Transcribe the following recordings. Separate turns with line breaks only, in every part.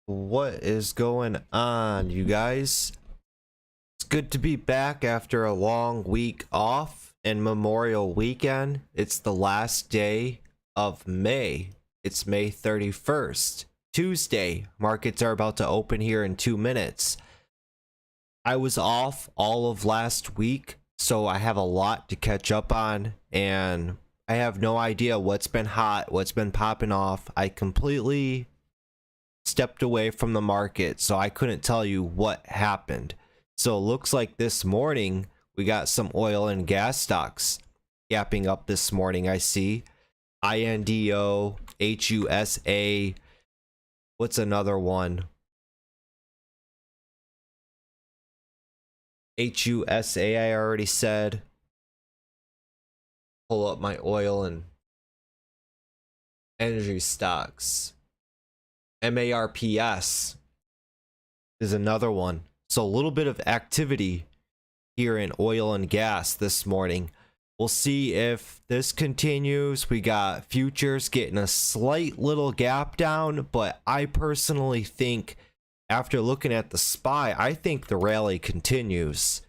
What is going on, you guys? It's good to be back after a long week off and Memorial Weekend. It's the last day of May. It's May 31st, Tuesday. Markets are about to open here in 2 minutes. I was off all of last week, so I have a lot to catch up on, and I have no idea what's been hot, what's been popping off. I completely stepped away from the market, so I couldn't tell you what happened. So it looks like this morning we got some oil and gas stocks gapping up this morning. I see INDO, HUSA. What's another one? HUSA, I already said. Pull up my oil and energy stocks. MARPS is another one. So a little bit of activity here in oil and gas this morning. We'll see if this continues. We got futures getting a slight little gap down, but I personally think after looking at the SPY, I think the rally continues.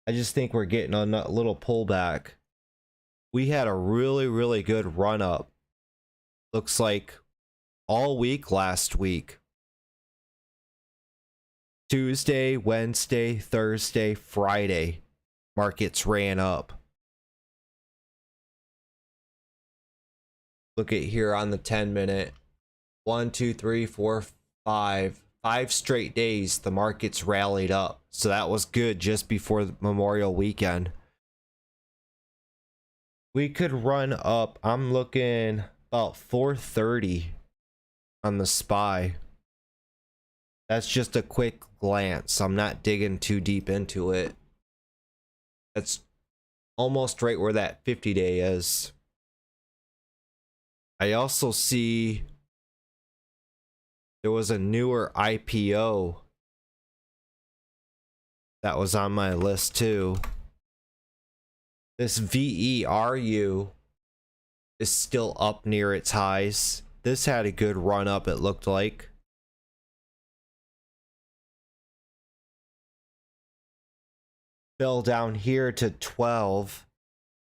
I just think we're getting a little pullback. We had a really good run up. Looks like all week last week. Tuesday, Wednesday, Thursday, Friday, markets ran up. Look at here on the 10-minute. 1, 2, 3, 4, 5. 5 straight days the markets rallied up. So that was good just before the Memorial Weekend. We could run up. I'm looking about 430 on the SPY. That's just a quick glance. I'm not digging too deep into it. That's almost right where that 50-day is. I also see there was a newer IPO that was on my list too. This VERU is still up near its highs. This had a good run up, it looked like. Fell down here to 12.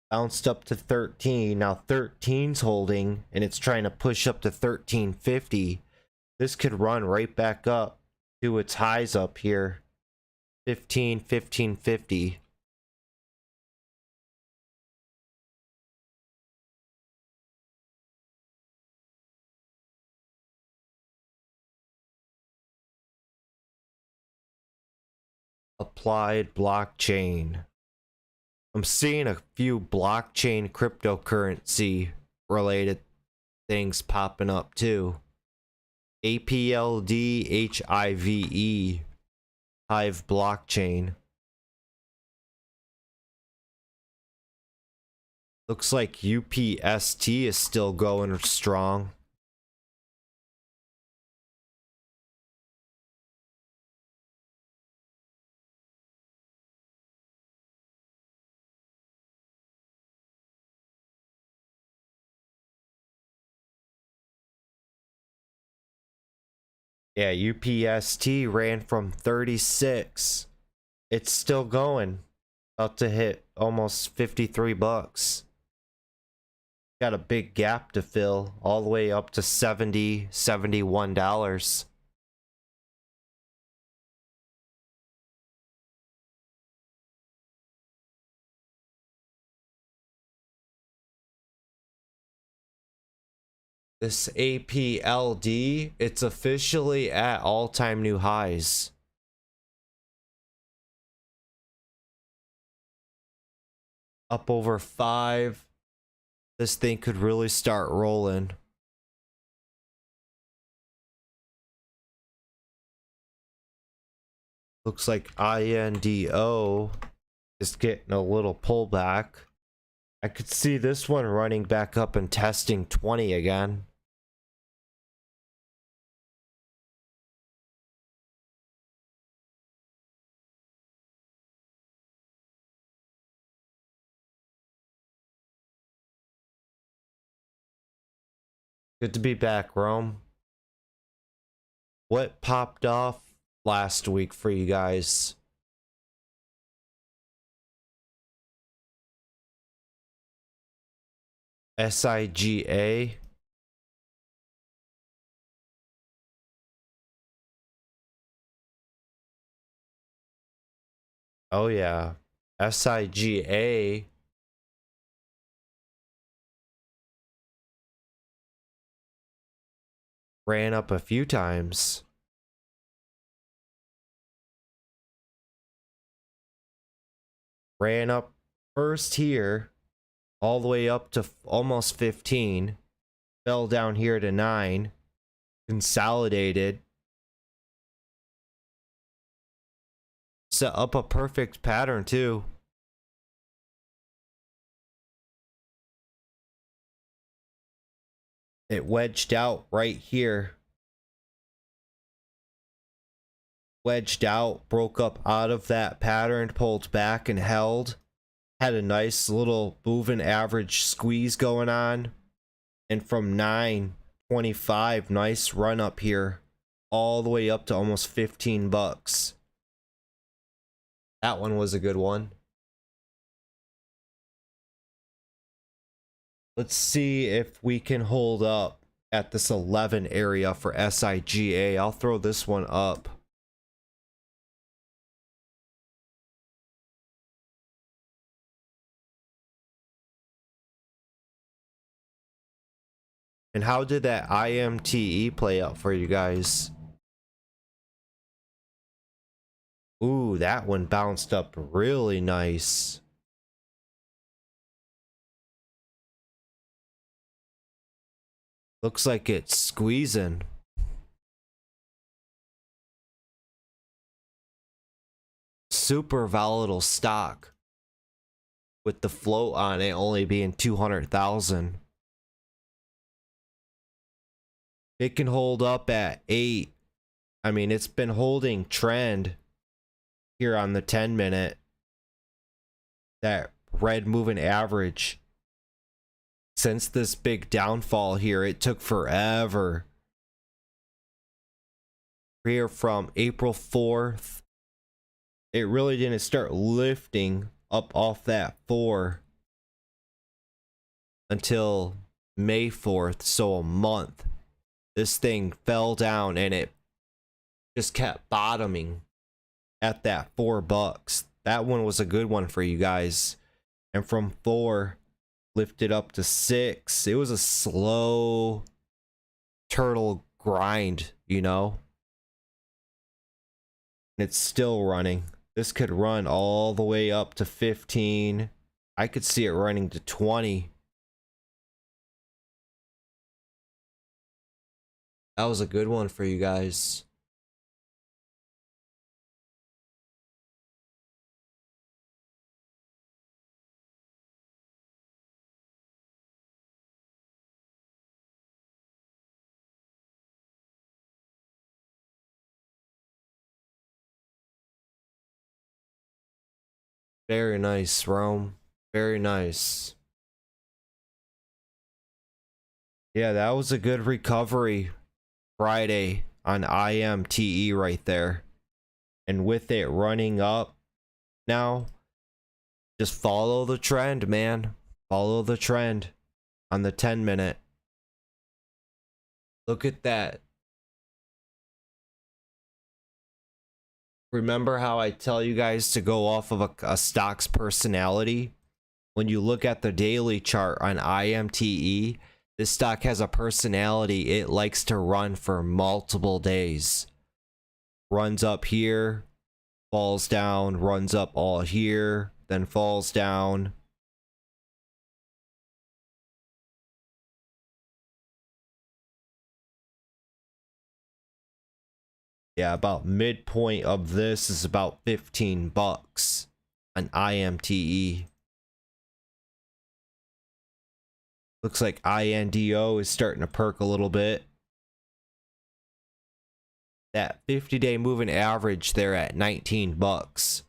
Bounced up to 13. Now 13's holding, and it's trying to push up to 1350. This could run right back up to its highs up here. 1550. Applied blockchain. I'm seeing a few blockchain cryptocurrency related things popping up too. APLD HIVE, Hive blockchain. Looks like UPST is still going strong. Yeah, UPST ran from 36. It's still going. About to hit almost 53 bucks. Got a big gap to fill all the way up to $70, $71. This APLD, it's officially at all-time new highs. Up over 5. This thing could really start rolling. Looks like INDO is getting a little pullback. I could see this one running back up and testing 20 again. Good to be back, Rome. What popped off last week for you guys? SIGA. Oh yeah, SIGA ran up a few times. Ran up first here, all the way up to almost 15. Fell down here to 9. Consolidated. Set up a perfect pattern too. It wedged out right here. Wedged out, broke up out of that pattern, pulled back and held. Had a nice little moving average squeeze going on. And from 9.25, nice run up here. All the way up to almost 15 bucks. That one was a good one. Let's see if we can hold up at this 11 area for SIGA. I'll throw this one up. And how did that IMTE play out for you guys? Ooh, that one bounced up really nice. Looks like it's squeezing. Super volatile stock. With the float on it only being 200,000. It can hold up at 8. I mean, it's been holding trend here on the 10-minute. That red moving average. Since this big downfall here, it took forever. Here from April 4th, it really didn't start lifting up off that 4 until May 4th, so a month. This thing fell down and it just kept bottoming at that 4 bucks. That one was a good one for you guys. And from 4 lifted up to 6. It was a slow turtle grind, you know. It's still running. This could run all the way up to 15. I could see it running to 20. That was a good one for you guys. Very nice, Rome. Very nice. Yeah, that was a good recovery Friday on IMTE right there. And with it running up now, just follow the trend, man. Follow the trend on the 10-minute. Look at that. Remember how I tell you guys to go off of a stock's personality? When you look at the daily chart on IMTE, this stock has a personality. It likes to run for multiple days. Runs up here, falls down, runs up all here, then falls down. Yeah, about midpoint of this is about 15 bucks on IMTE. Looks like INDO is starting to perk a little bit. That 50-day moving average there at 19 bucks.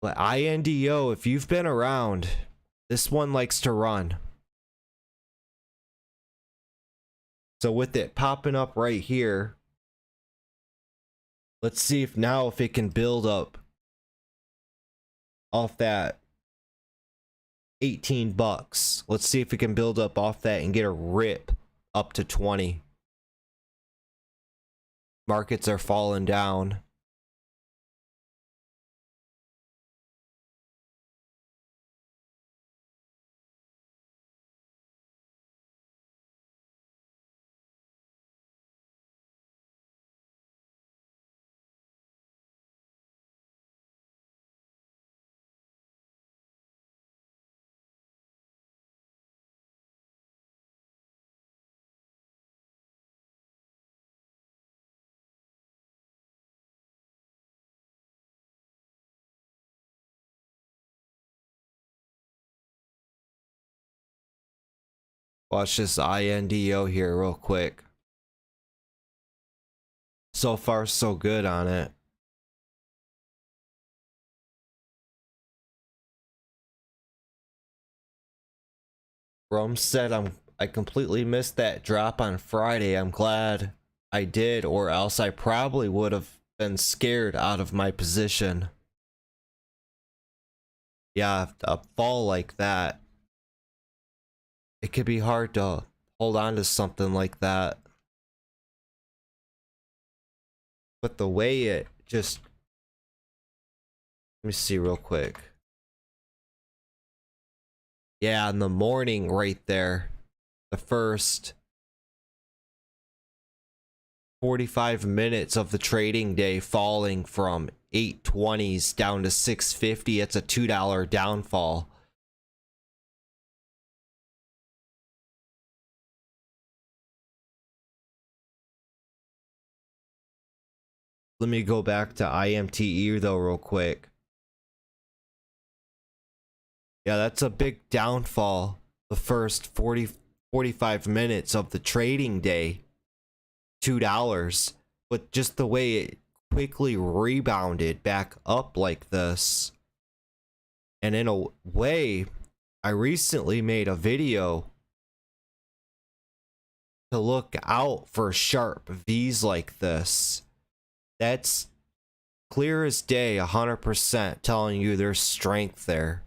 But INDO, if you've been around, this one likes to run. So with it popping up right here, let's see if it can build up off that 18 bucks. Let's see if it can build up off that and get a rip up to 20. Markets are falling down. Watch this INDO here real quick. So far, so good on it. Rome said I completely missed that drop on Friday. I'm glad I did, or else I probably would have been scared out of my position. Yeah, a fall like that, it could be hard to hold on to something like that. But the way it just... Let me see real quick. Yeah, in the morning right there. The first 45 minutes of the trading day falling from 820s down to 650. It's a $2 downfall. Let me go back to IMTE though real quick. Yeah, that's a big downfall. The first 45 minutes of the trading day. $2. But just the way it quickly rebounded back up like this. And in a way, I recently made a video to look out for sharp V's like this. That's clear as day, 100% telling you there's strength there.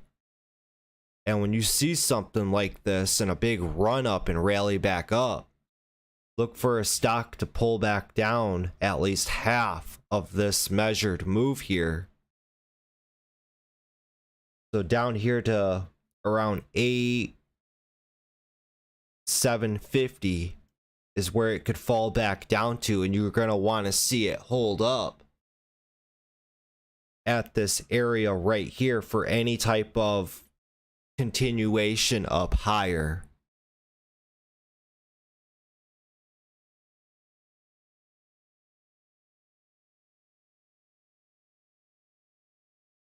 And when you see something like this and a big run up and rally back up, look for a stock to pull back down at least half of this measured move here. So down here to around 750 is where it could fall back down to, and you're going to want to see it hold up at this area right here for any type of continuation up higher.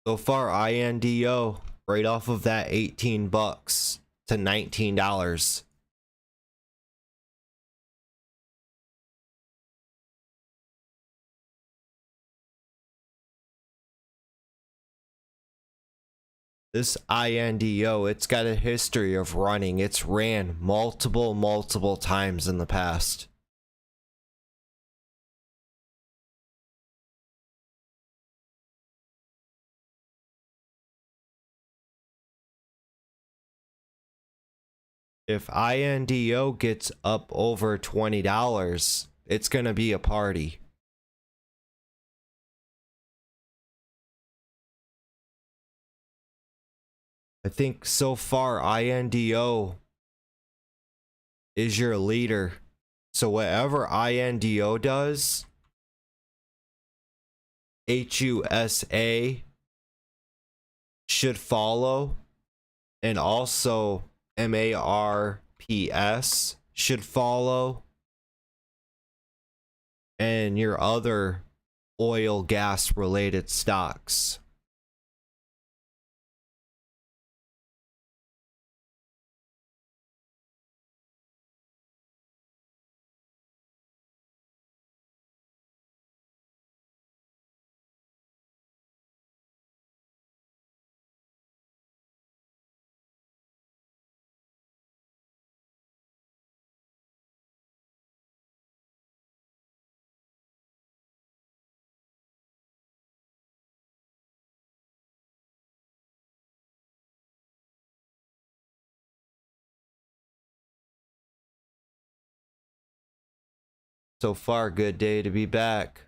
So far, INDO right off of that 18 bucks to $19. This INDO, it's got a history of running. It's ran multiple times in the past. If INDO gets up over $20, it's going to be a party. I think so far INDO is your leader. So whatever INDO does, HUSA should follow, and also MARPS should follow, and your other oil gas related stocks. So far, good day to be back.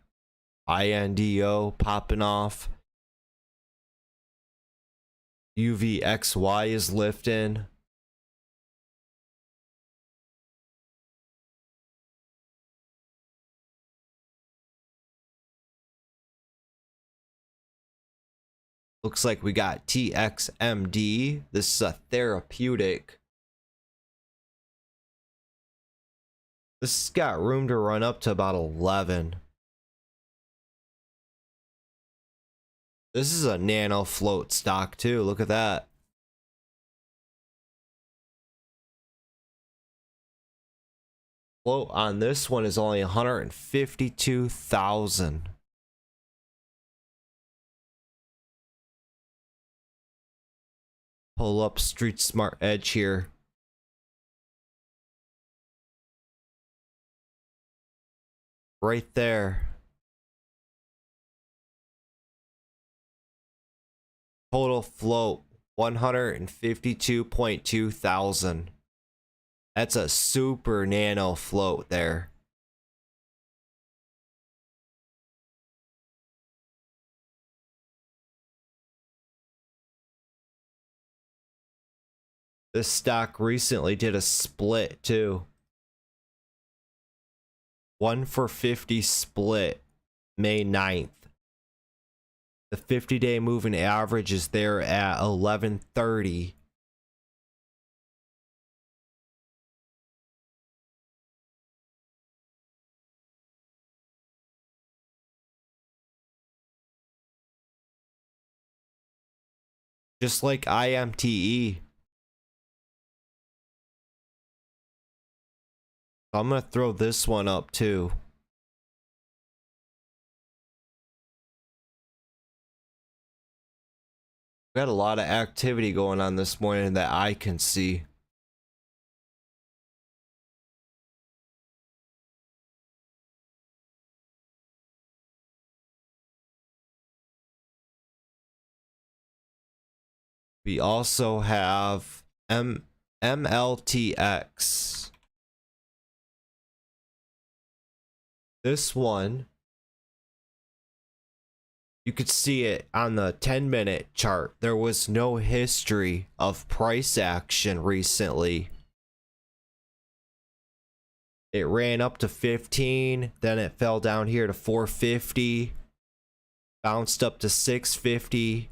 INDO popping off. UVXY is lifting. Looks like we got TXMD. This is a therapeutic. This has got room to run up to about 11. This is a nano float stock too. Look at that. Float on this one is only 152,000. Pull up Street Smart Edge here. Right there. Total float 152.2 thousand. That's a super nano float there. This stock recently did a split too. 1-for-50 split May 9th. The 50-day moving average is there at 1130. Just like IMTE. I'm gonna throw this one up too. Got a lot of activity going on this morning that I can see. We also have MLTX. This one, you could see it on the 10-minute chart. There was no history of price action recently. It ran up to 15, then it fell down here to 450, bounced up to 650,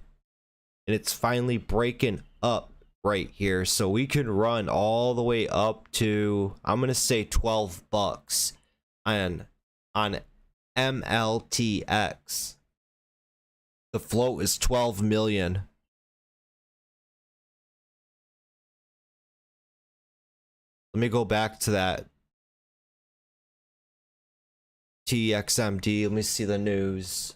and it's finally breaking up right here. So we could run all the way up to, I'm gonna say $12 on MLTX. The float is 12 million. Let me go back to that TXMD. Let me see the news.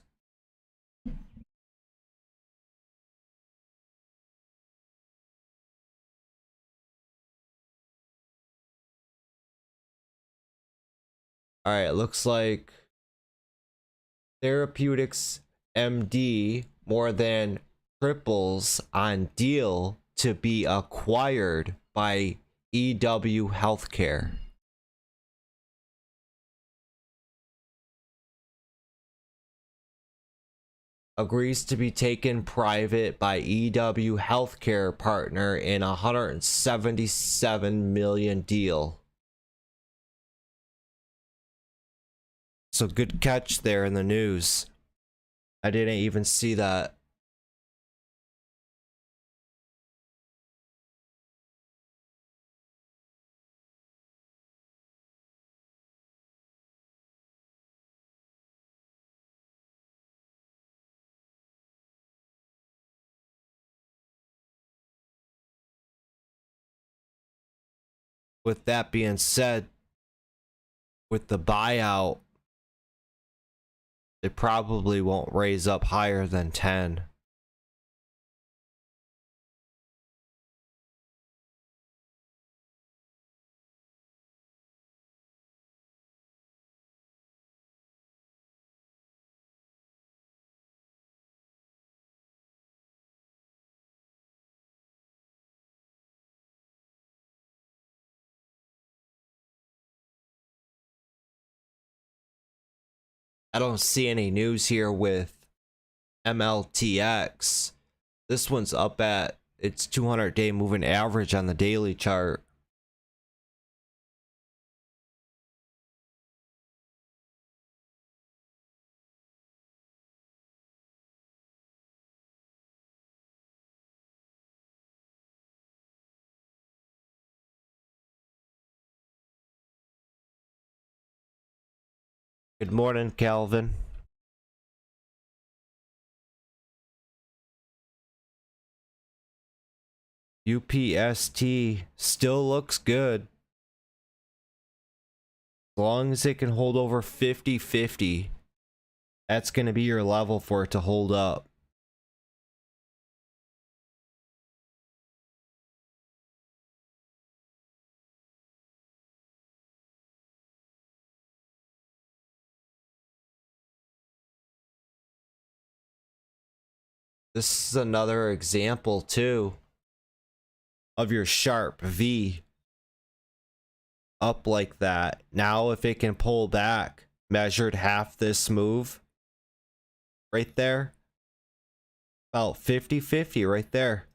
All right, it looks like Therapeutics MD more than triples on deal to be acquired by EW Healthcare. Agrees to be taken private by EW Healthcare partner in a $177 million deal. So good catch there in the news. I didn't even see that. With that being said, with the buyout, it probably won't raise up higher than 10. I don't see any news here with MLTX. This one's up at its 200-day moving average on the daily chart. Good morning, Calvin. UPST still looks good. As long as it can hold over 50-50, that's going to be your level for it to hold up. This is another example, too, of your sharp V up like that. Now, if it can pull back, measured half this move right there, about 50-50 right there.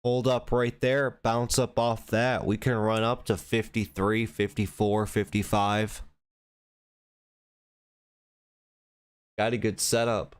Hold up right there, bounce up off that. We can run up to 53, 54, 55. Got a good setup.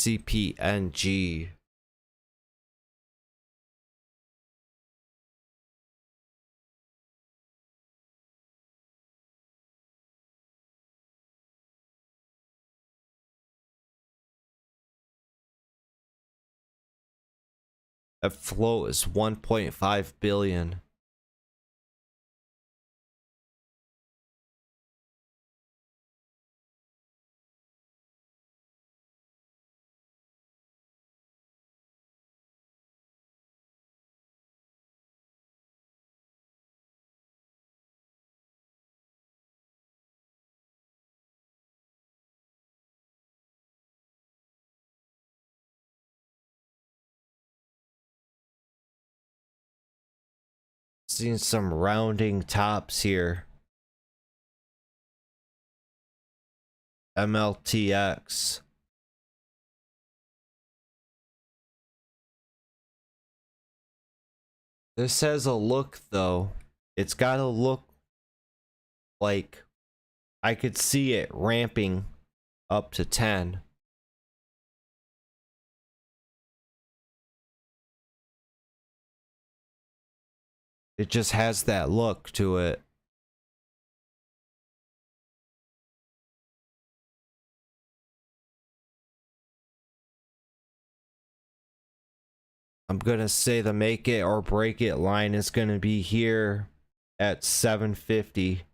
CPNG. That float is 1.5 billion. Seeing some rounding tops here. MLTX. This has a look, though. It's got to look like I could see it ramping up to 10. It just has that look to it. I'm gonna say the make it or break it line is gonna be here at 750.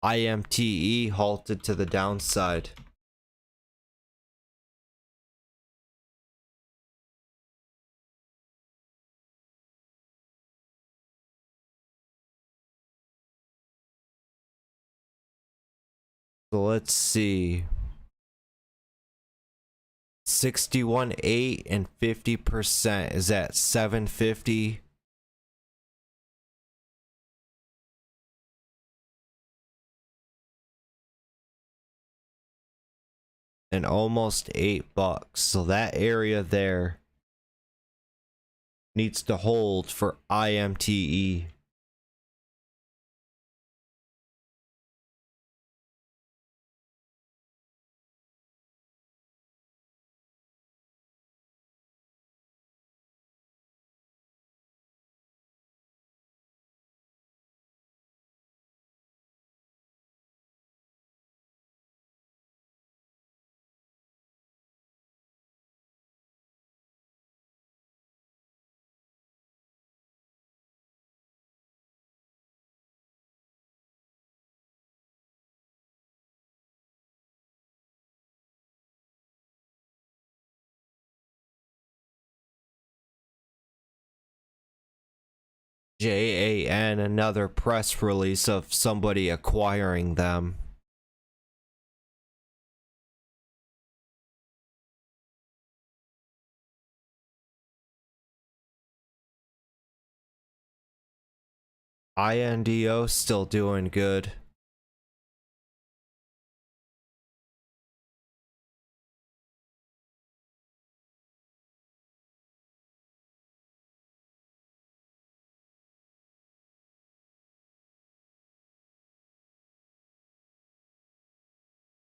IMTE halted to the downside. So let's see. 61.8 and 50% is at 750. And almost $8. So that area there needs to hold for IMTE. JAN, another press release of somebody acquiring them. INDO still doing good.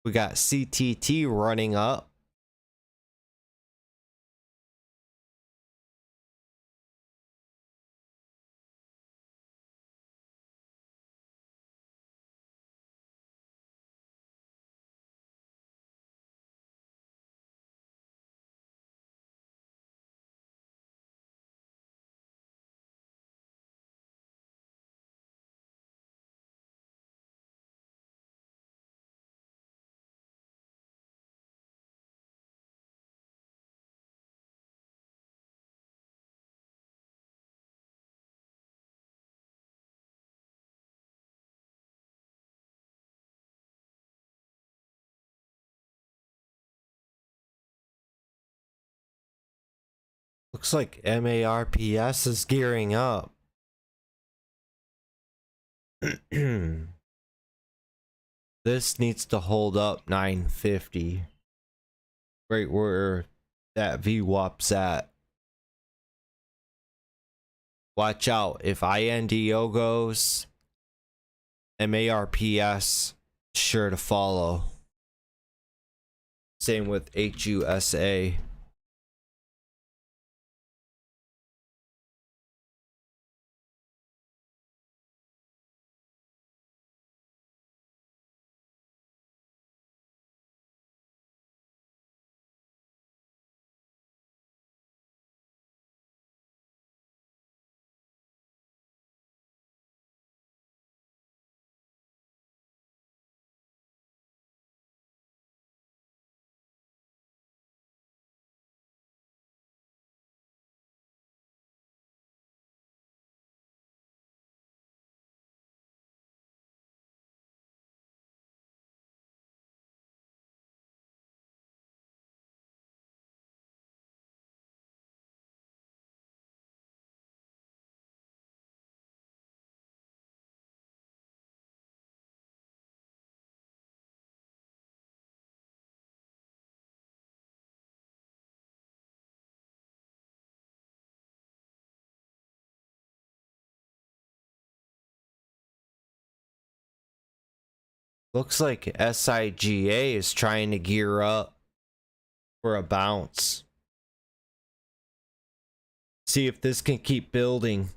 We got CTT running up. Looks like MARPS is gearing up. This needs to hold up 950. Right where that VWAP's at. Watch out. If INDO goes, MARPS sure to follow. Same with HUSA. Looks like SIGA is trying to gear up for a bounce. See if this can keep building.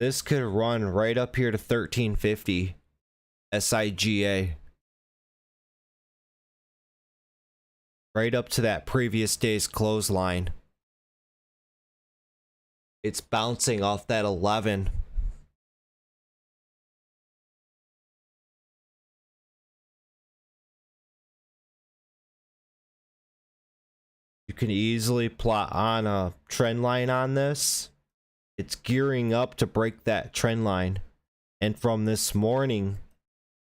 This could run right up here to 1350. SIGA. Right up to that previous day's close line. It's bouncing off that 11. You can easily plot on a trend line on this. It's gearing up to break that trend line. And from this morning,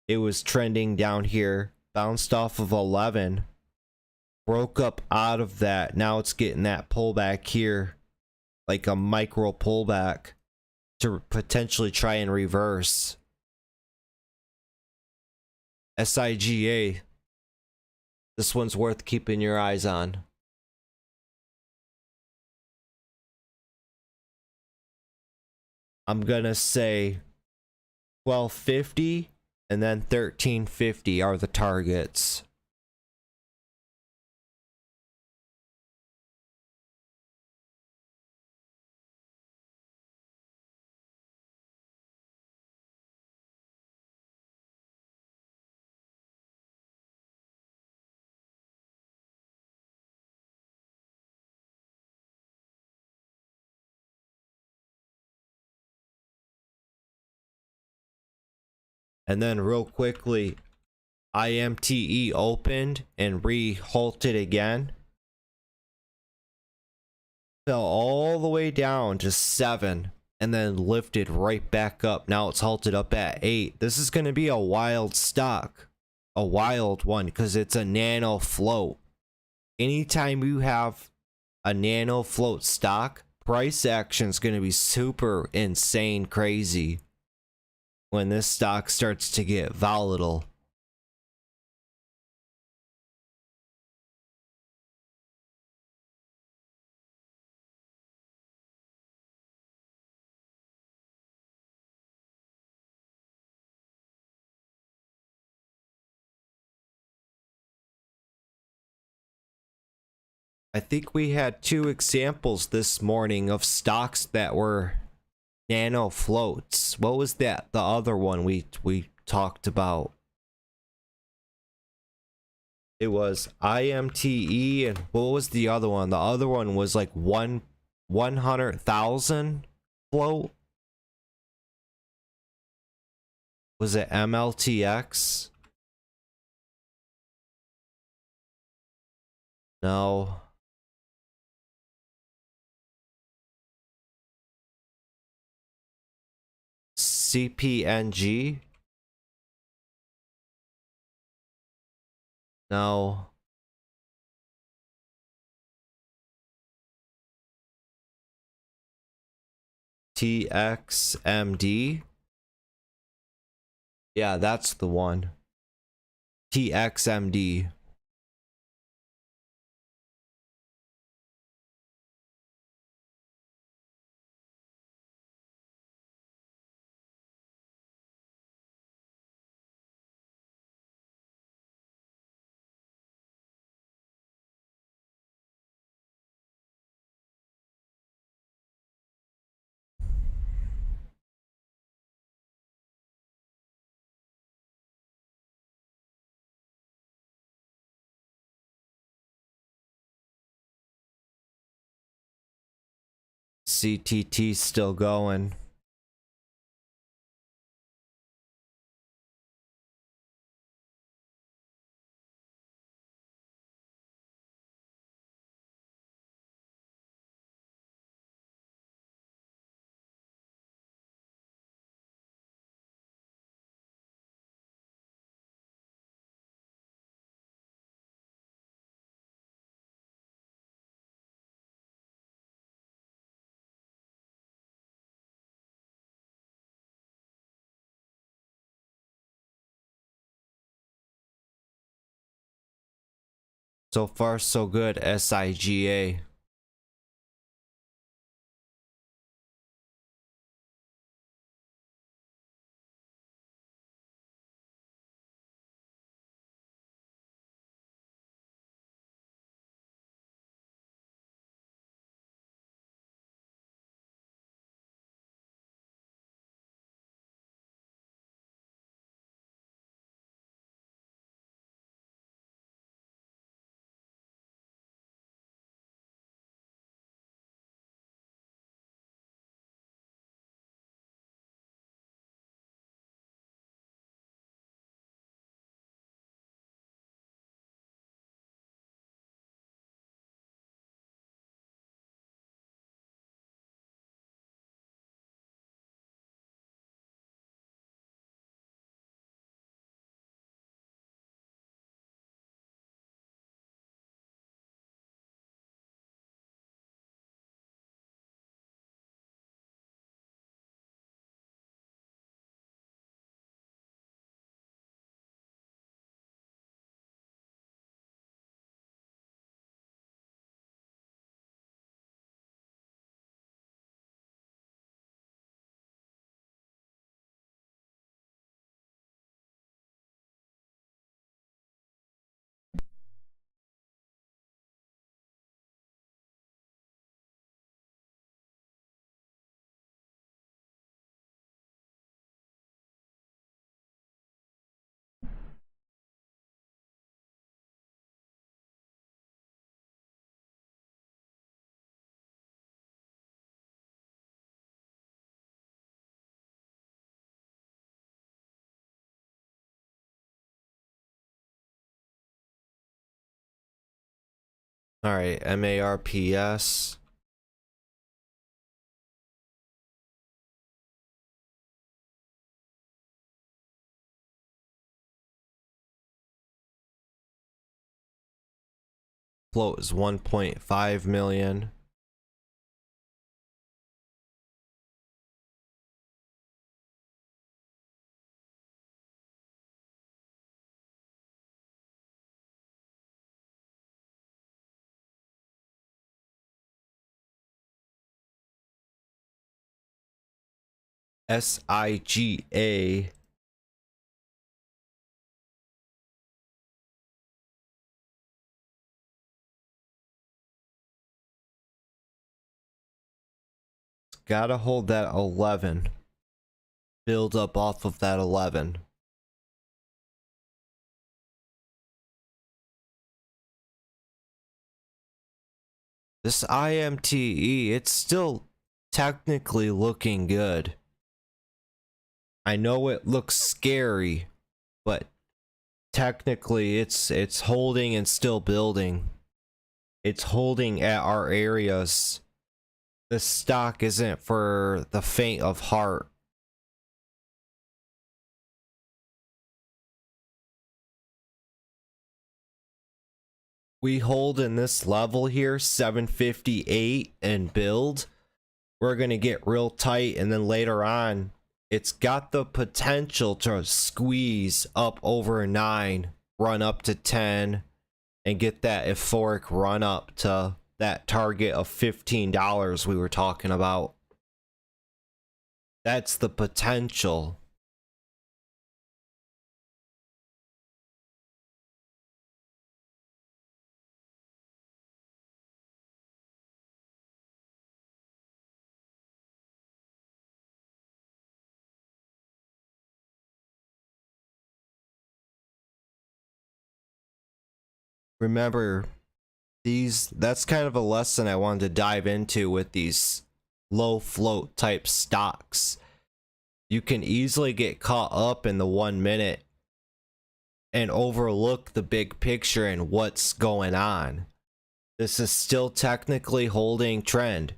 it was trending down here, bounced off of 11, broke up out of that. Now it's getting that pullback here, like a micro pullback to potentially try and reverse. SIGA, this one's worth keeping your eyes on. I'm gonna say 1250 and then 1350 are the targets. And then real quickly, IMTE opened and re-halted again. fell all the way down to 7 and then lifted right back up. Now it's halted up at 8. This is going to be a wild stock, a wild one, because it's a nano float. Anytime you have a nano float stock, price action is going to be super insane crazy when this stock starts to get volatile. I think we had 2 examples this morning of stocks that were nano floats. What was that? The other one we talked about. It was IMTE, and what was the other one? The other one was like 100,000 float. Was it MLTX? No. CPNG? No. TXMD? Yeah, that's the one. TXMD. CTT still going. So far, so good. SIGA. All right, MARPS. float is 1.5 million. SIGA gotta hold that 11. Build up off of that 11. This IMTE, it's still technically looking good. I know it looks scary, but technically it's holding and still building. It's holding at our areas. This stock isn't for the faint of heart. We hold in this level here, 758, and build. We're gonna get real tight, and then later on, it's got the potential to squeeze up over 9, run up to 10, and get that euphoric run up to that target of $15 we were talking about. That's the potential. Remember, that's kind of a lesson I wanted to dive into with these low float type stocks. You can easily get caught up in the 1 minute and overlook the big picture and what's going on. This is still technically holding trend.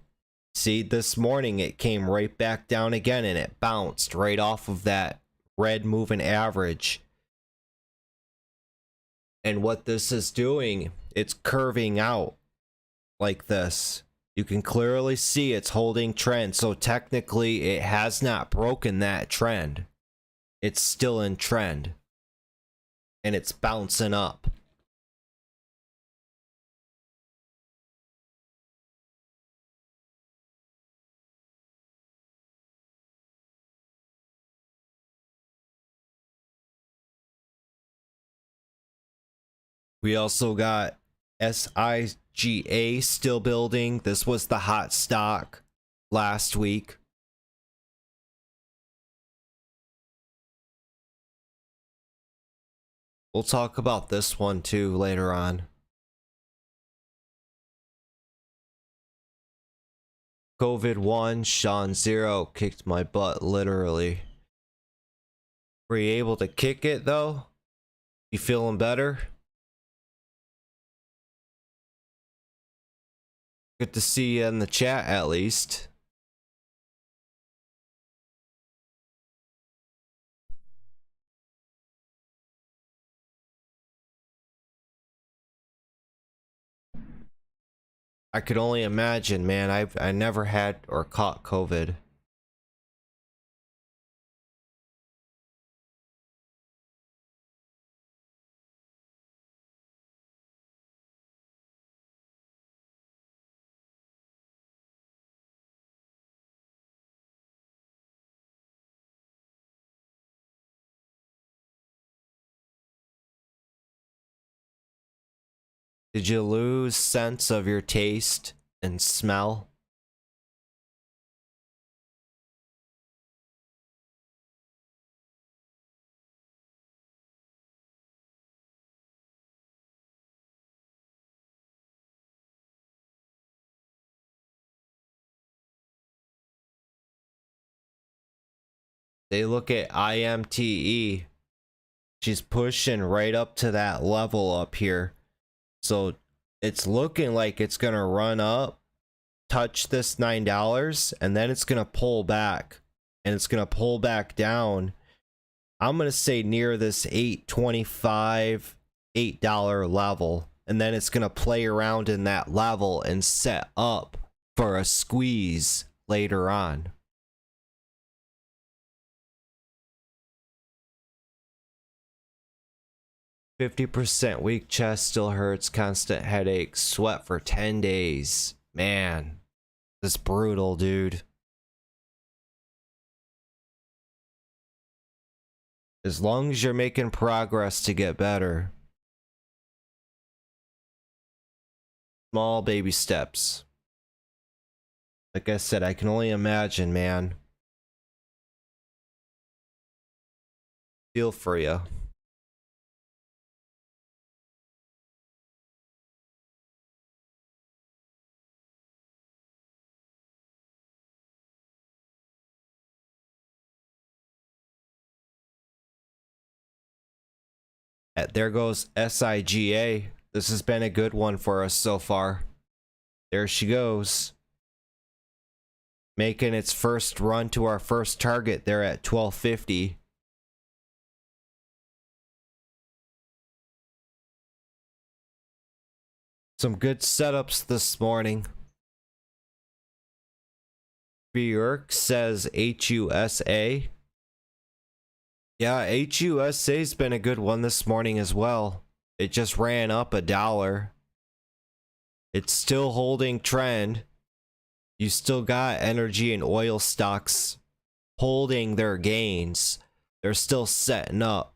See, this morning it came right back down again and it bounced right off of that red moving average. And what this is doing, it's curving out like this. You can clearly see it's holding trend. So technically it has not broken that trend. It's still in trend. And it's bouncing up. We also got SIGA still building. This was the hot stock last week. We'll talk about this one too later on. COVID-1, Sean Zero kicked my butt literally. Were you able to kick it though? You feeling better? Good to see you in the chat at least. I could only imagine, man. I never had or caught COVID. Did you lose sense of your taste and smell? They look at IMTE. She's pushing right up to that level up here. So it's looking like it's gonna run up, touch this $9, and then it's gonna pull back. And it's gonna pull back down. I'm gonna say near this $8.25, $8 level. and then it's going to play around in that level and set up for a squeeze later on. "50% weak chest, still hurts, constant headaches, sweat for 10 days. Man, that's brutal, dude. As long as you're making progress to get better. Small baby steps. Like I said, I can only imagine, man. Feel for you. There goes SIGA. This has been a good one for us so far. There she goes. Making its first run to our first target there at 1250. Some good setups this morning. Bjork says HUSA. Yeah, HUSA's been a good one this morning as well. It just ran up $1. It's still holding trend. You still got energy and oil stocks holding their gains. They're still setting up.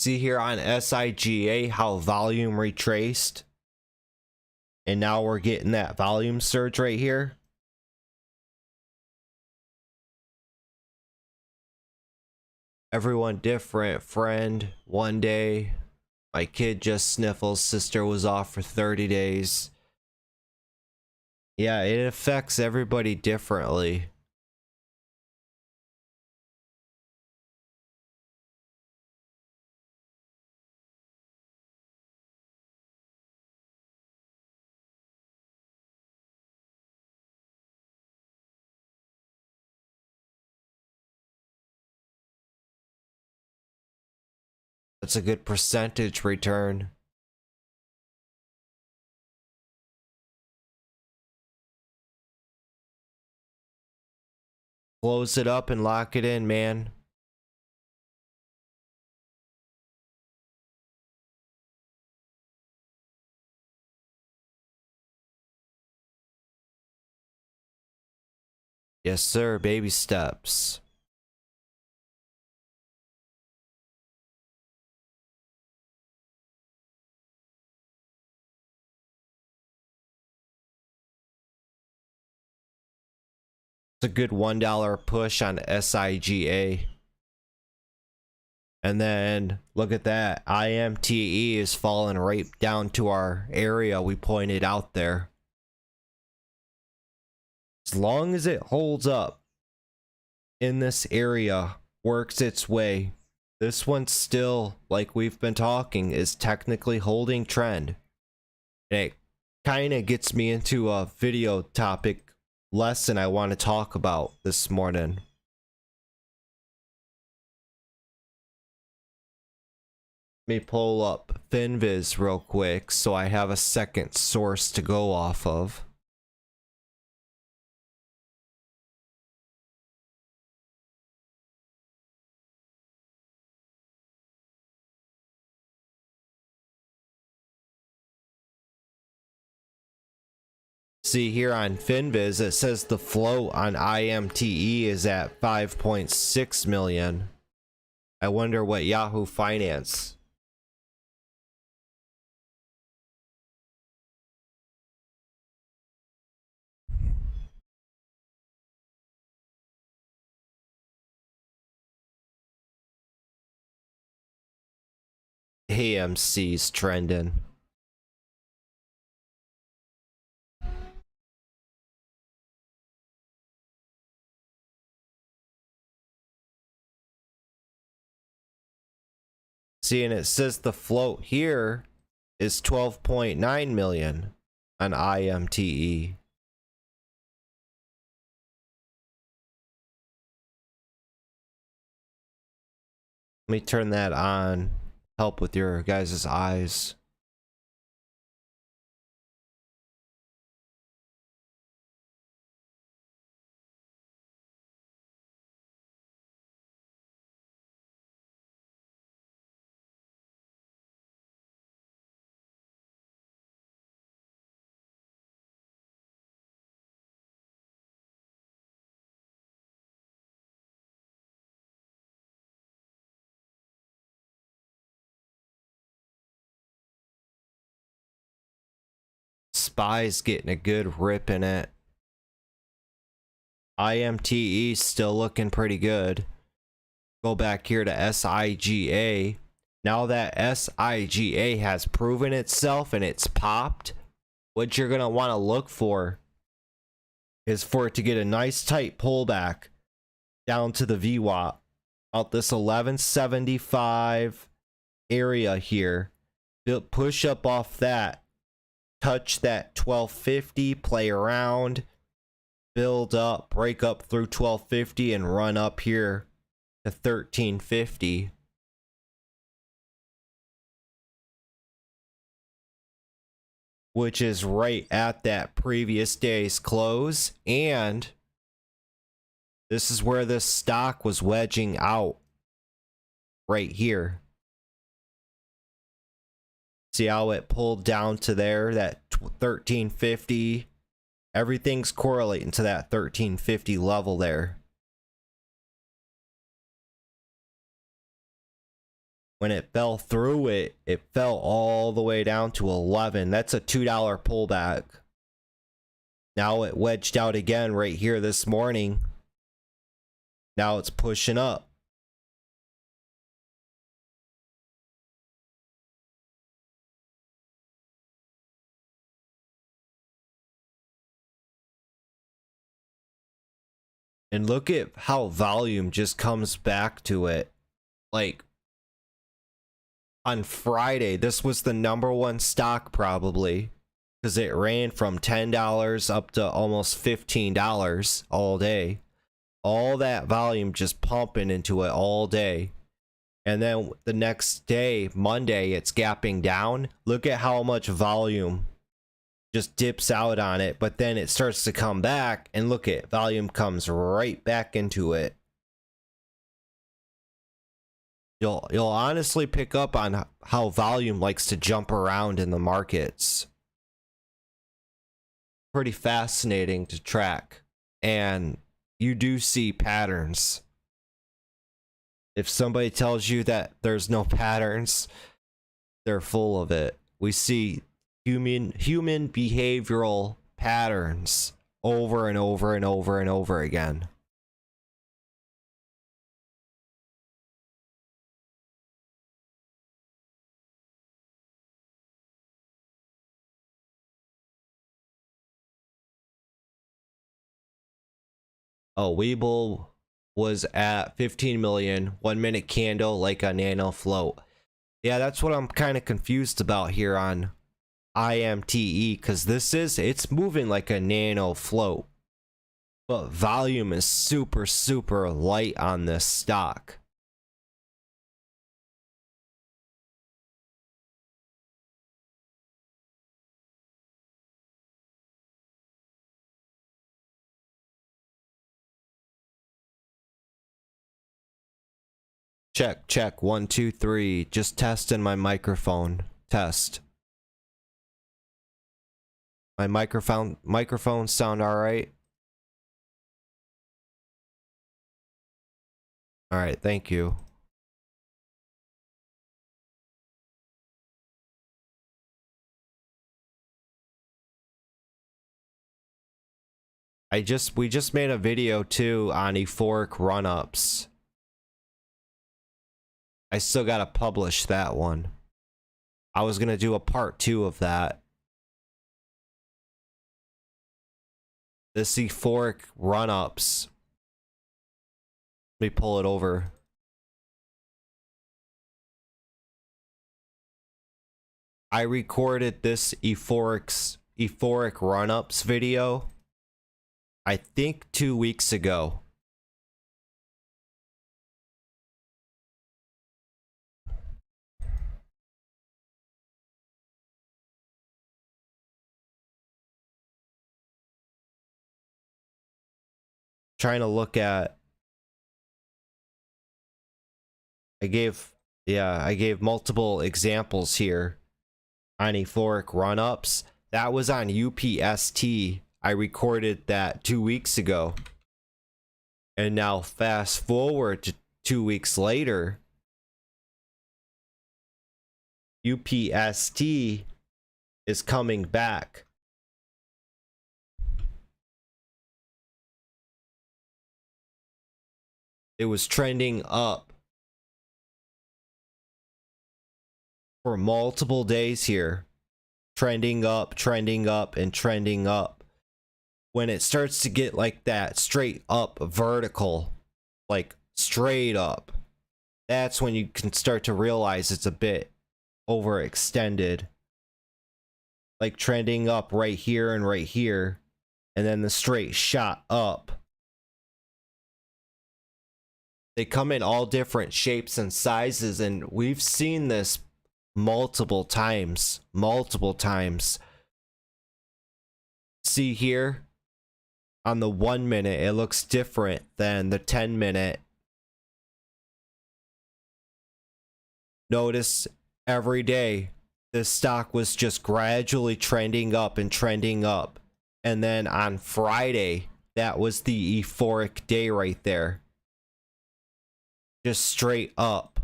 See here on SIGA how volume retraced. And now we're getting that volume surge right here. Everyone different, friend, one day. My kid just sniffles, sister was off for 30 days. Yeah, it affects everybody differently. That's a good percentage return. Close it up and lock it in, man. Yes, sir. Baby steps. It's a good $1 push on SIGA. And then look at that. IMTE is falling right down to our area we pointed out there. As long as it holds up in this area, works its way, this one still, like we've been talking, is technically holding trend. And it kind of gets me into a video topic lesson I want to talk about this morning. Let me pull up FinViz real quick so I have a second source to go off of. See here on FinViz, it says the float on IMTE is at 5.6 million. I wonder what Yahoo Finance. AMC's trending. See, and it says the float here is 12.9 million on IMTE. Let me turn that on. Help with your guys' eyes. SPY's getting a good rip in it. IMTE still looking pretty good. Go back here to SIGA. Now that SIGA has proven itself and it's popped, what you're going to want to look for is for it to get a nice tight pullback down to the VWAP out this 1175 area here. Push up off that, touch that 1250, play around, build up, break up through 1250 and run up here to 1350. Which is right at that previous day's close, and this is where this stock was wedging out right here. See how it pulled down to there, that 1350. Everything's correlating to that 1350 level there. When it fell through it, it fell all the way down to 11. That's a $2 pullback. Now it wedged out again right here this morning. Now it's pushing up. And look at how volume just comes back to it. Like, on Friday, this was the #1 stock probably, because it ran from $10 up to almost $15 all day. All that volume just pumping into it all day. And then the next day, Monday, it's gapping down. Look at how much volume just dips out on it, but then it starts to come back, and look at volume comes right back into it. You'll honestly pick up on how volume likes to jump around in the markets. Pretty fascinating to track, and you do see patterns. If somebody tells you that there's no patterns, they're full of it. We see human behavioral patterns over and over and over and over again. Oh, Webull was at 15 million, 1 minute candle like a nano float. Yeah, that's what I'm kind of confused about here on IMTE, because it's moving like a nano float, but volume is super light on this stock. Check 1 2 3. Just testing my microphone. Test. My microphone sound all right? All right, thank you. We just made a video too on euphoric run-ups. I still gotta publish that one. I was gonna do a part 2 of that. The euphoric run-ups. Let me pull it over. I recorded this euphoric run-ups video, I think 2 weeks ago. Trying to look at, I gave multiple examples here on euphoric run-ups. That was on UPST. I recorded that 2 weeks ago. And now fast forward to 2 weeks later, UPST is coming back. It was trending up for multiple days here. Trending up, and trending up. When it starts to get like that straight up vertical, like straight up, that's when you can start to realize it's a bit overextended. Like trending up right here, and then the straight shot up. They come in all different shapes and sizes, and we've seen this multiple times. See here on the 1 minute, it looks different than the 10-minute. Notice every day this stock was just gradually trending up, and then on Friday, that was the euphoric day right there, just straight up.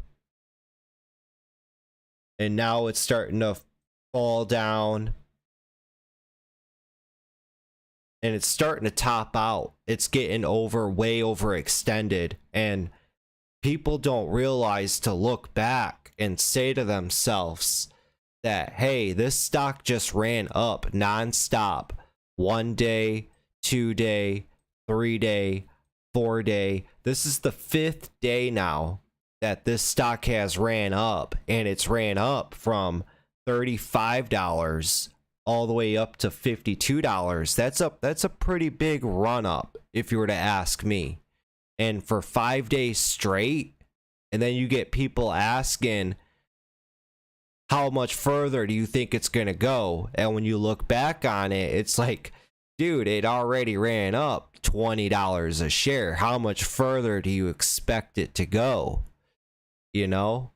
And now it's starting to fall down, and it's starting to top out. It's getting way overextended, and people don't realize to look back and say to themselves that, hey, this stock just ran up nonstop. 1 day, 2 day, 3 day, 4 day. This is the 5th day now that this stock has ran up, and it's ran up from $35 all the way up to $52. That's a pretty big run up, if you were to ask me. And for 5 days straight, and then you get people asking, how much further do you think it's gonna go? And when you look back on it, it's like, dude, it already ran up $20 a share. How much further do you expect it to go? You know?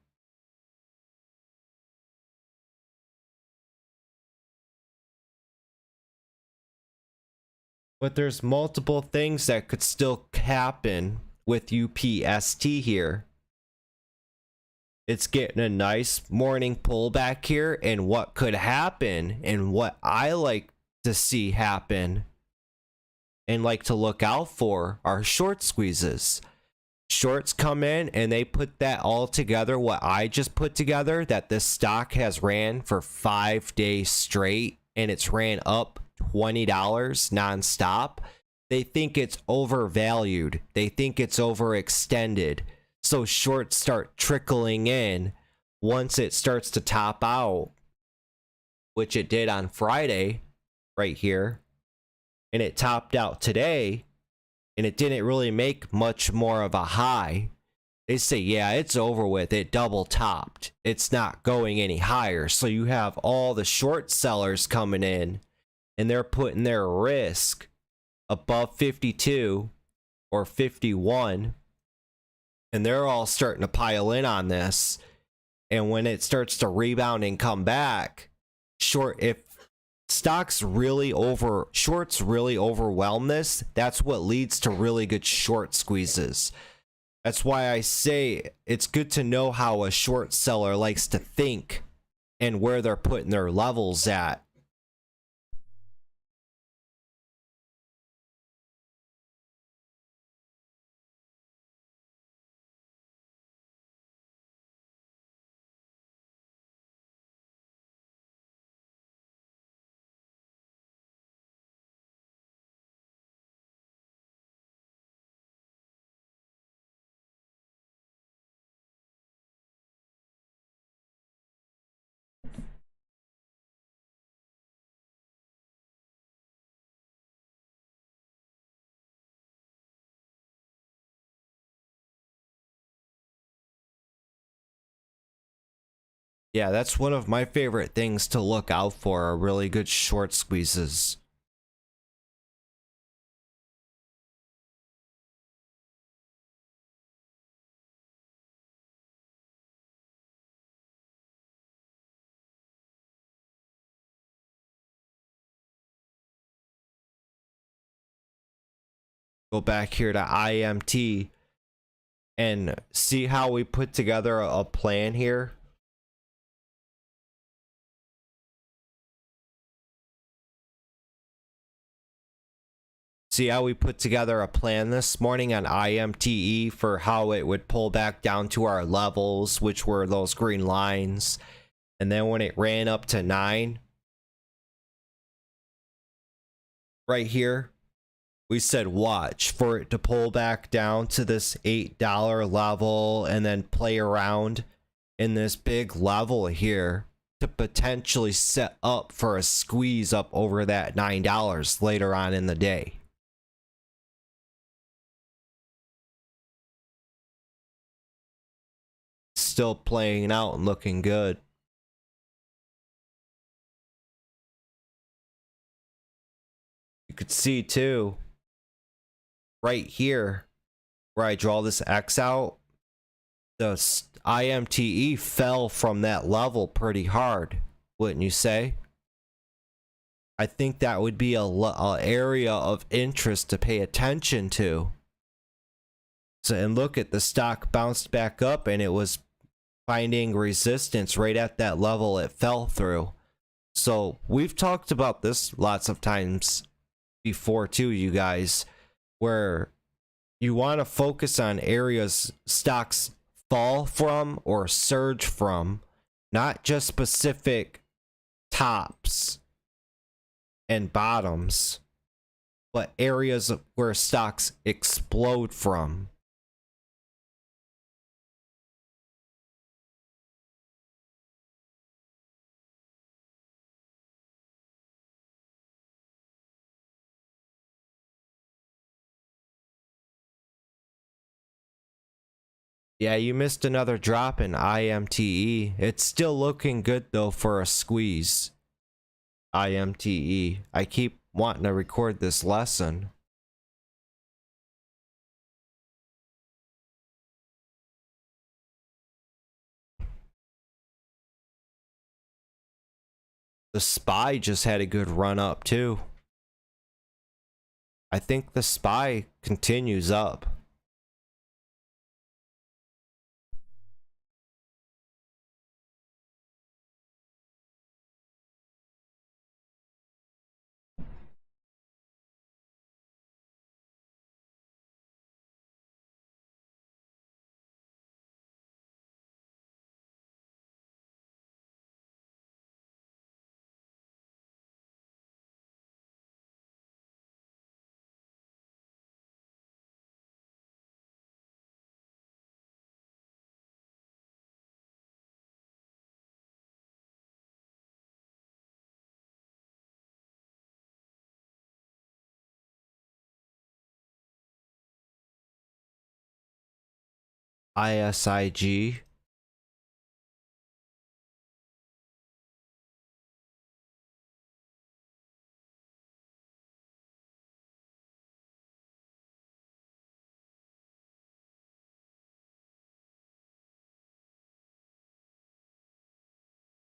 But there's multiple things that could still happen with UPST here. It's getting a nice morning pullback here, and what could happen, and what I like to see happen and like to look out for, are short squeezes. Shorts come in and they put that all together, what I just put together, that this stock has ran for 5 days straight, and it's ran up $20 nonstop. They think it's overvalued. They think it's overextended. So shorts start trickling in once it starts to top out, which it did on Friday right here. And it topped out today, and it didn't really make much more of a high. They say, yeah, it's over with. It double topped. It's not going any higher. So you have all the short sellers coming in, and they're putting their risk above 52 or 51, and they're all starting to pile in on this. And when it starts to rebound and come back, if shorts really overwhelm this, that's what leads to really good short squeezes. That's why I say it's good to know how a short seller likes to think and where they're putting their levels at. Yeah, that's one of my favorite things to look out for, are really good short squeezes. Go back here to IMT and see how we put together a plan here. See how we put together a plan this morning on IMTE for how it would pull back down to our levels, which were those green lines. And then when it ran up to 9, right here, we said watch for it to pull back down to this $8 level and then play around in this big level here to potentially set up for a squeeze up over that $9 later on in the day. Still playing out and looking good. You could see too, right here, where I draw this X out, the IMTE fell from that level pretty hard, wouldn't you say? I think that would be a area of interest to pay attention to. So, and look at the stock bounced back up and it was finding resistance right at that level it fell through. So we've talked about this lots of times before too, you guys, where you want to focus on areas stocks fall from or surge from, not just specific tops and bottoms, but areas where stocks explode from. Yeah, you missed another drop in IMTE. It's still looking good though for a squeeze. IMTE. I keep wanting to record this lesson. The SPY just had a good run up too. I think the SPY continues up. ISIG.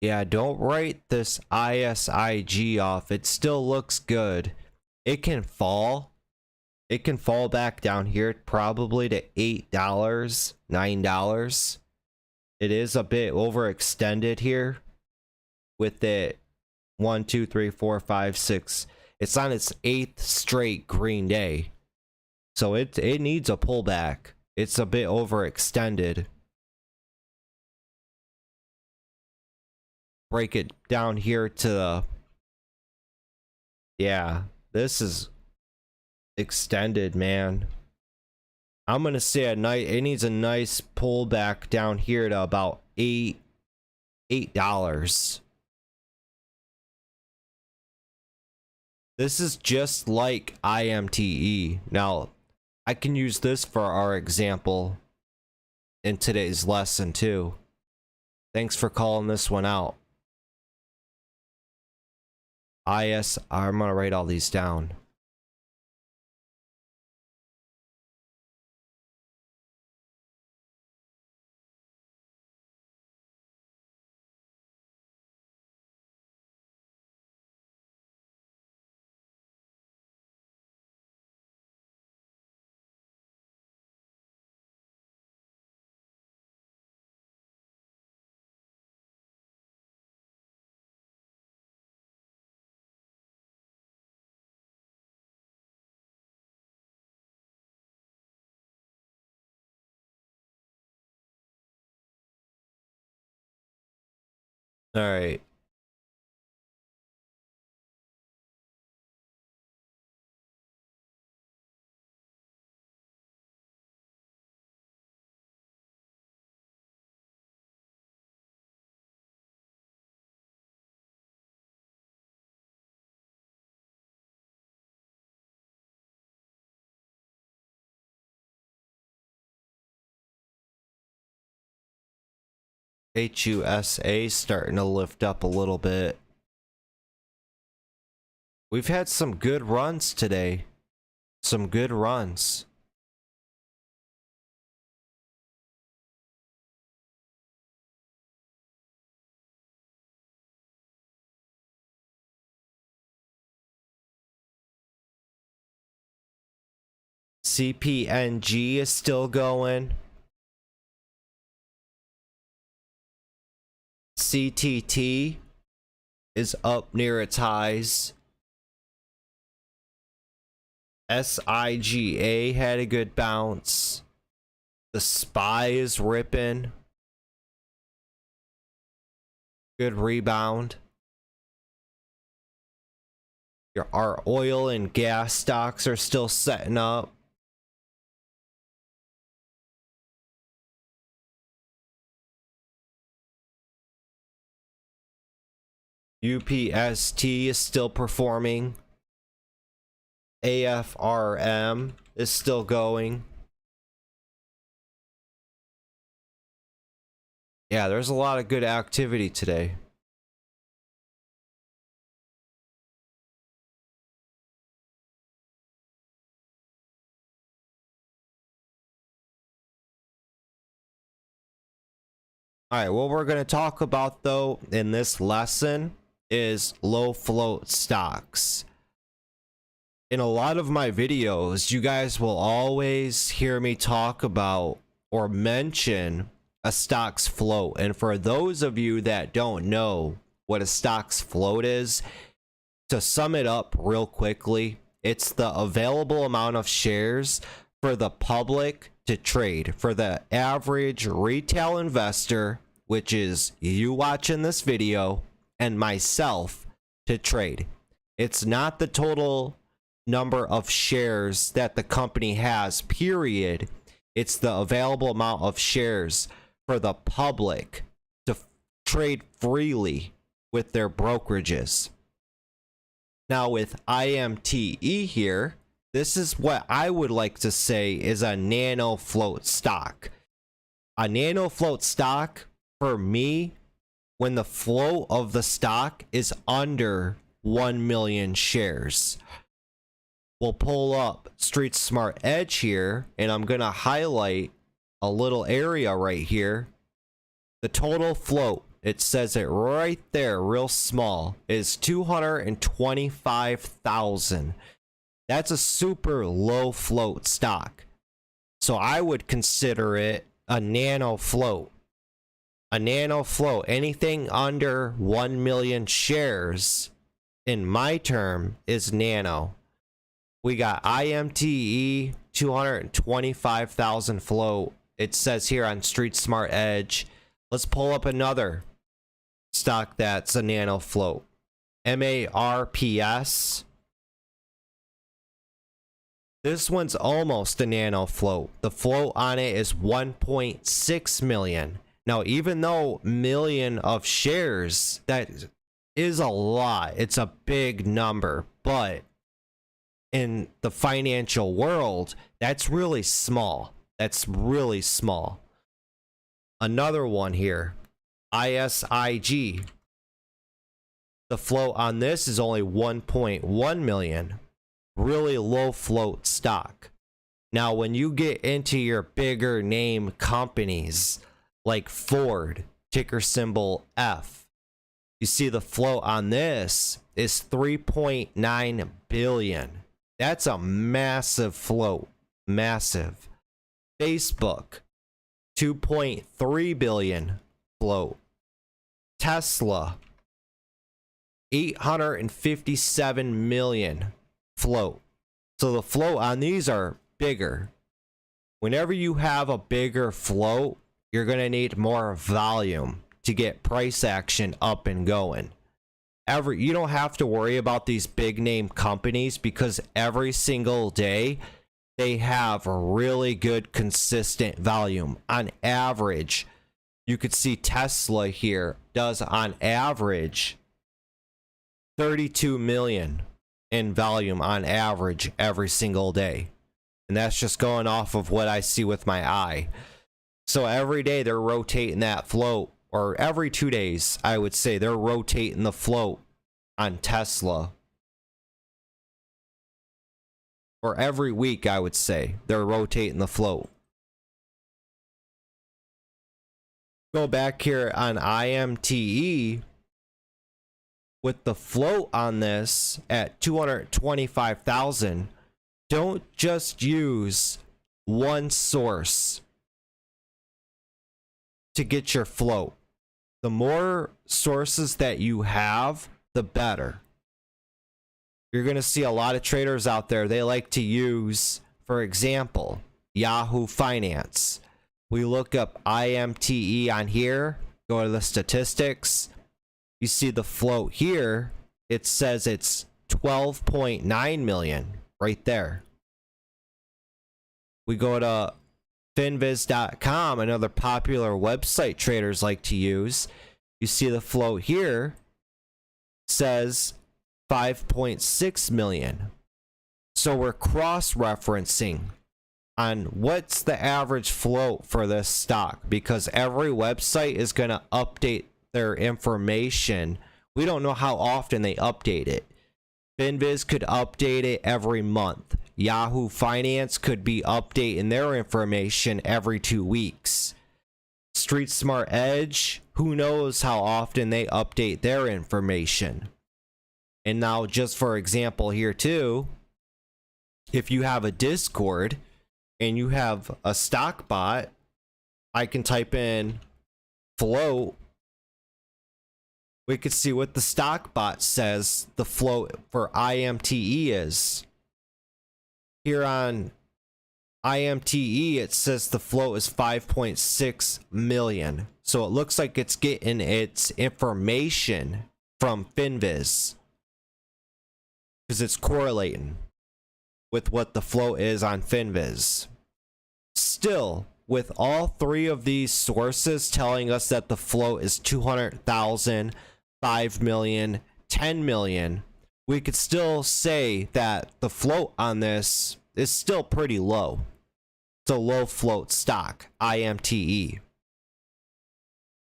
Yeah, don't write this ISIG off. It still looks good. It can fall. It can fall back down here probably to $8, $9. It is a bit overextended here with it 1, 2, 3, 4, 5, 6. It's on its 8th straight green day. So it needs a pullback. It's a bit overextended. Break it down here to the, yeah, this is extended, man. I'm gonna say it needs a nice pullback down here to about $8. This is just like IMTE. Now I can use this for our example in today's lesson too. Thanks for calling this one out. I'm gonna write all these down. All right. HUSA starting to lift up a little bit. We've had some good runs today. Some good runs. CPNG is still going. CTT is up near its highs. SIGA had a good bounce. The SPY is ripping. Good rebound. Our oil and gas stocks are still setting up. UPST is still performing. AFRM is still going. Yeah, there's a lot of good activity today. All right, what we're going to talk about though in this lesson is low float stocks. In a lot of my videos, you guys will always hear me talk about or mention a stock's float. And for those of you that don't know what a stock's float is, to sum it up real quickly, it's the available amount of shares for the public to trade, for the average retail investor, which is you watching this video, and myself to trade. It's not the total number of shares that the company has, period. It's the available amount of shares for the public to trade freely with their brokerages. Now with IMTE here, this is what I would like to say is a nano float stock. A nano float stock, for me, when the float of the stock is under 1 million shares. We'll pull up Street Smart Edge here, and I'm going to highlight a little area right here. The total float, it says it right there, real small, is 225,000. That's a super low float stock. So I would consider it a nano float. A nano float, anything under 1 million shares, in my term, is nano. We got IMTE, 225,000 float. It says here on Street Smart Edge. Let's pull up another stock that's a nano float. MARPS. This one's almost a nano float. The float on it is 1.6 million. Now, even though million of shares, that is a lot. It's a big number, but in the financial world, that's really small. That's really small. Another one here. ISIG. The float on this is only 1.1 million. Really low float stock. Now, when you get into your bigger name companies like Ford, ticker symbol F, you see the float on this is 3.9 billion. That's a massive float. Massive. Facebook, 2.3 billion float. Tesla, 857 million float. So the float on these are bigger. Whenever you have a bigger float, you're going to need more volume to get price action up and going. You don't have to worry about these big name companies because every single day they have a really good consistent volume. On average, you could see Tesla here does on average 32 million in volume on average every single day. And that's just going off of what I see with my eye. So every day they're rotating that float, or every 2 days, I would say they're rotating the float on Tesla. Or every week, I would say they're rotating the float. Go back here on IMTE. With the float on this at 225,000, don't just use one source to get your float. The more sources that you have, the better. You're going to see a lot of traders out there, they like to use, for example, Yahoo Finance. We look up IMTE on here, go to the statistics. You see the float here, it says it's 12.9 million right there. We go to finviz.com, another popular website traders like to use. You see the float here says 5.6 million. So we're cross-referencing on what's the average float for this stock, because every website is going to update their information. We don't know how often they update it. FinViz could update it every month. Yahoo Finance could be updating their information every 2 weeks. Street Smart Edge, who knows how often they update their information. And now, just for example here too, if you have a Discord and you have a stock bot, I can type in float. We could see what the stock bot says the float for IMTE is. Here on IMTE, it says the float is 5.6 million. So it looks like it's getting its information from FinViz, because it's correlating with what the float is on FinViz. Still, with all three of these sources telling us that the float is 200,000, 5 million, 10 million, we could still say that the float on this is still pretty low. It's a low float stock, IMTE.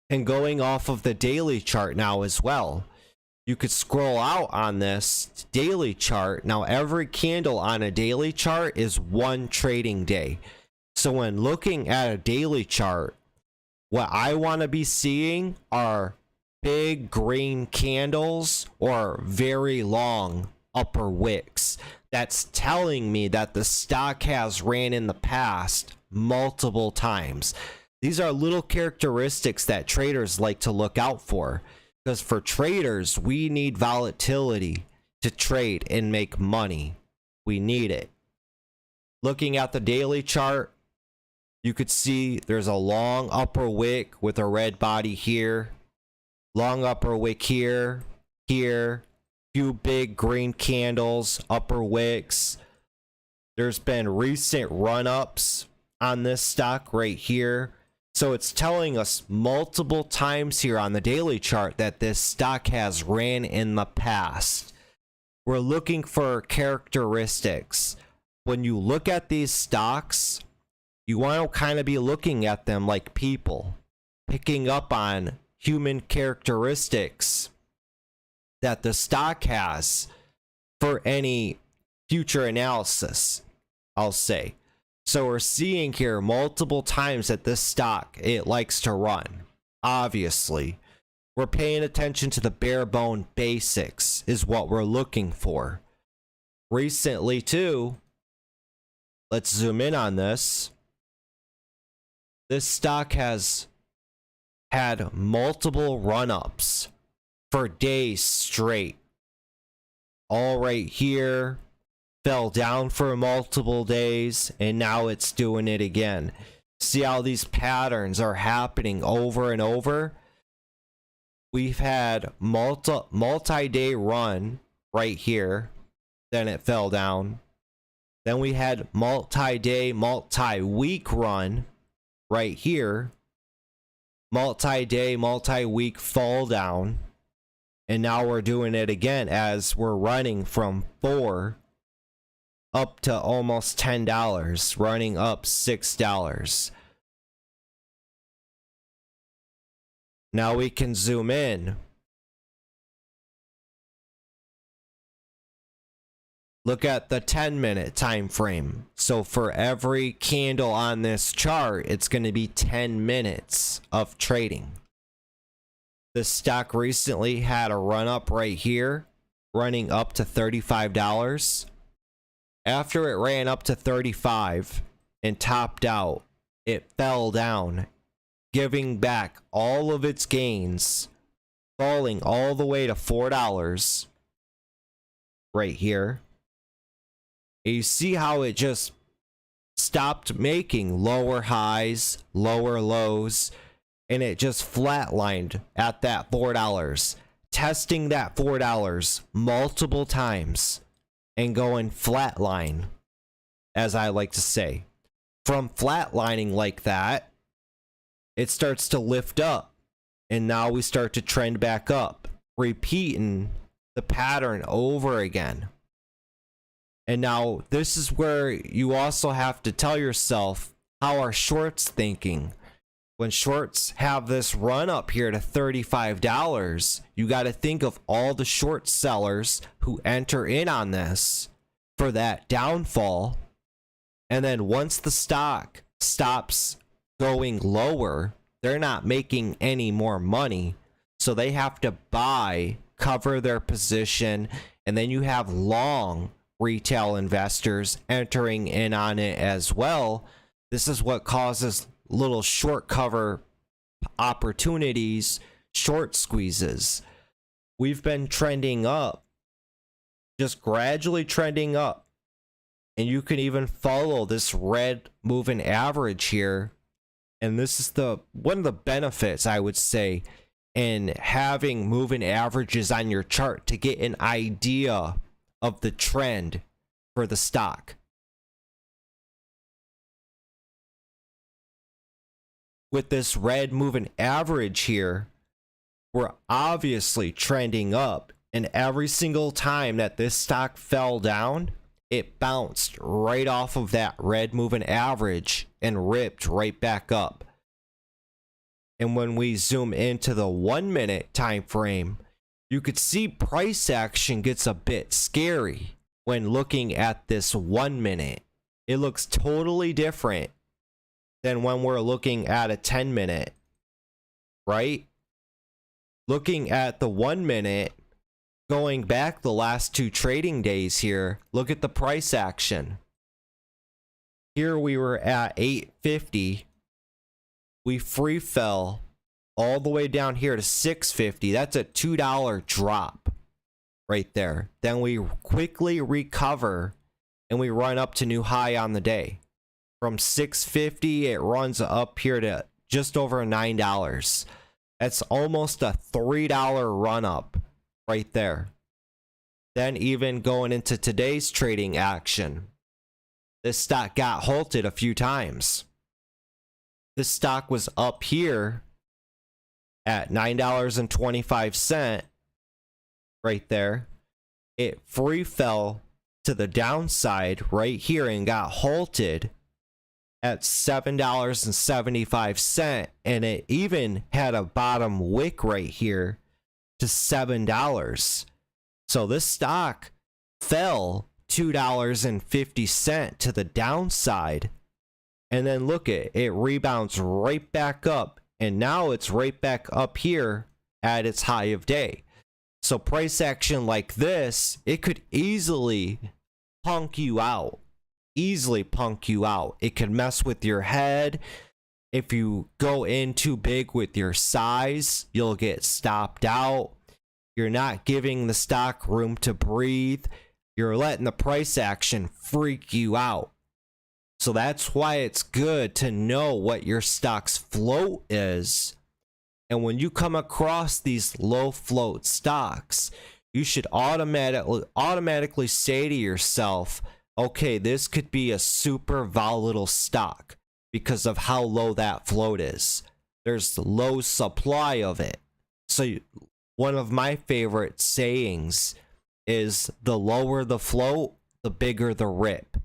And going off of the daily chart now as well, you could scroll out on this daily chart. Now, every candle on a daily chart is one trading day. So when looking at a daily chart, what I want to be seeing are big green candles or very long upper wicks. That's telling me that the stock has ran in the past multiple times. These are little characteristics that traders like to look out for, because for traders, we need volatility to trade and make money. We need it. Looking at the daily chart, you could see there's a long upper wick with a red body here. Long upper wick here, here. Few big green candles, upper wicks. There's been recent run-ups on this stock right here. So it's telling us multiple times here on the daily chart that this stock has ran in the past. We're looking for characteristics. When you look at these stocks, you want to kind of be looking at them like people, picking up on human characteristics that the stock has for any future analysis, I'll say. So we're seeing here multiple times that this stock, it likes to run. Obviously, we're paying attention to the bare bone basics is what we're looking for. Recently too, let's zoom in on this. This stock has had multiple run-ups for days straight. All right here, fell down for multiple days, and now it's doing it again. See how these patterns are happening over and over? We've had multi-day run right here, then it fell down. Then we had multi-day, multi-week run right here. Multi-day, multi-week fall down. And now we're doing it again as we're running from $4 up to almost $10, running up $6. Now we can zoom in. Look at the 10-minute time frame. So for every candle on this chart, it's going to be 10 minutes of trading. The stock recently had a run up right here, running up to $35. After it ran up to 35 and topped out, it fell down, giving back all of its gains, falling all the way to $4 right here. And you see how it just stopped making lower highs, lower lows, and it just flatlined at that $4, testing that $4 multiple times and going flatline, as I like to say. From flatlining like that, it starts to lift up, and now we start to trend back up, repeating the pattern over again. And now this is where you also have to tell yourself, how are shorts thinking? When shorts have this run up here to $35, you got to think of all the short sellers who enter in on this for that downfall. And then once the stock stops going lower, they're not making any more money. So they have to buy, cover their position, and then you have long retail investors entering in on it as well. This is what causes little short cover opportunities, short squeezes. We've been trending up, just gradually trending up. And you can even follow this red moving average here. And this is one of the benefits, I would say, in having moving averages on your chart to get an idea of the trend for the stock. With this red moving average here, we're obviously trending up, and every single time that this stock fell down, it bounced right off of that red moving average and ripped right back up. And when we zoom into the 1 minute time frame, you could see price action gets a bit scary when looking at this 1 minute. It looks totally different than when we're looking at a 10 minute, right? Looking at the 1 minute, going back the last 2 trading days here, look at the price action. Here we were at 850. We free fell all the way down here to 650. That's a $2 drop right there. Then we quickly recover and we run up to new high on the day. From 650, it runs up here to just over $9. That's almost a $3 run up right there. Then even going into today's trading action, this stock got halted a few times. This stock was up here at $9.25 right there. It free fell to the downside right here and got halted. at $7.75, and it even had a bottom wick right here to $7. So this stock fell $2.50 to the downside, and then look at it rebounds right back up, and now it's right back up here at its high of day. So price action like this, it could easily punk you out. It could mess with your head. If you go in too big with your size, you'll get stopped out. You're not giving the stock room to breathe. You're letting the price action freak you out. So that's why it's good to know what your stock's float is. And when you come across these low float stocks, you should automatically say to yourself, okay, this could be a super volatile stock because of how low that float is. There's low supply of it. So one of my favorite sayings is, the lower the float, the bigger the rip.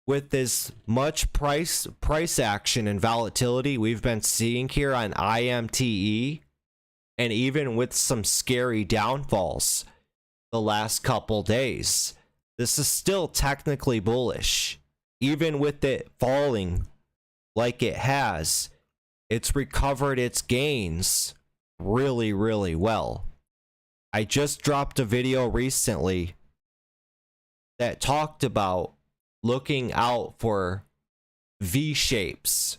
With as much price action and volatility we've been seeing here on IMTE, and even with some scary downfalls the last couple days, this is still technically bullish. Even with it falling like it has, it's recovered its gains really, really well. I just dropped a video recently that talked about looking out for V shapes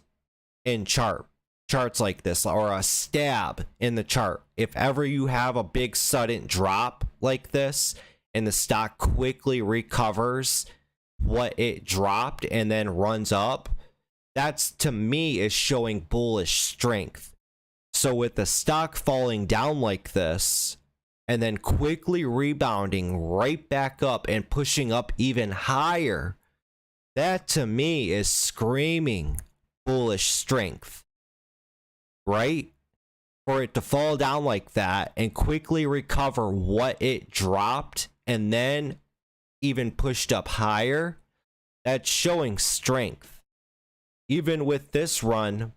in charts like this, or a stab in the chart. If ever you have a big sudden drop like this and the stock quickly recovers what it dropped and then runs up, that's, to me, is showing bullish strength. So with the stock falling down like this and then quickly rebounding right back up and pushing up even higher, that to me is screaming bullish strength, right? For it to fall down like that and quickly recover what it dropped and then even pushed up higher, that's showing strength. Even with this run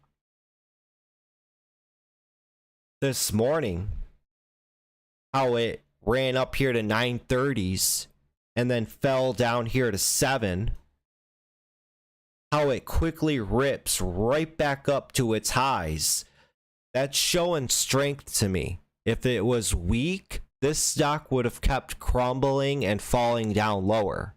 this morning, how it ran up here to 930s and then fell down here to 7, how it quickly rips right back up to its highs, that's showing strength to me. If it was weak, this stock would have kept crumbling and falling down lower.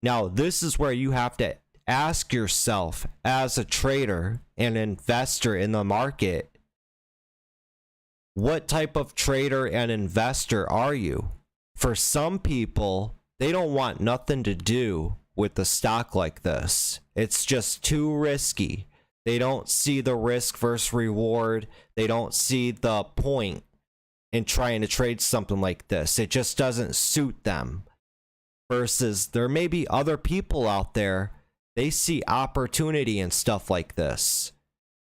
Now, this is where you have to ask yourself, as a trader and investor in the market, what type of trader and investor are you? For some people, they don't want nothing to do with a stock like this. It's just too risky. They don't see the risk versus reward. They don't see the point in trying to trade something like this. It just doesn't suit them. Versus there may be other people out there, they see opportunity in stuff like this.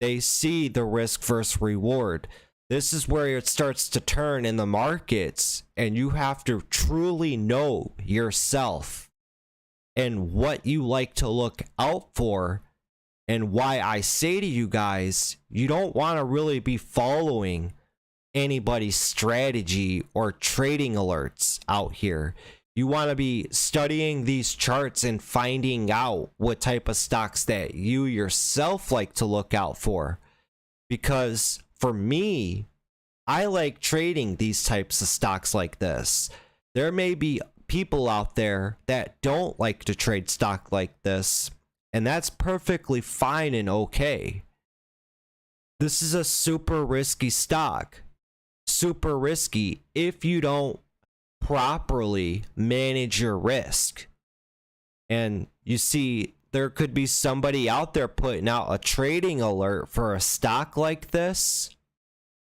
They see the risk versus reward. This is where it starts to turn in the markets, and you have to truly know yourself and what you like to look out for. And why I say to you guys, you don't want to really be following anybody's strategy or trading alerts out here. You want to be studying these charts and finding out what type of stocks that you yourself like to look out for. Because for me, I like trading these types of stocks like this. There may be people out there that don't like to trade stock like this, and that's perfectly fine and okay. This is a super risky stock. Super risky if you don't properly manage your risk. And you see, there could be somebody out there putting out a trading alert for a stock like this,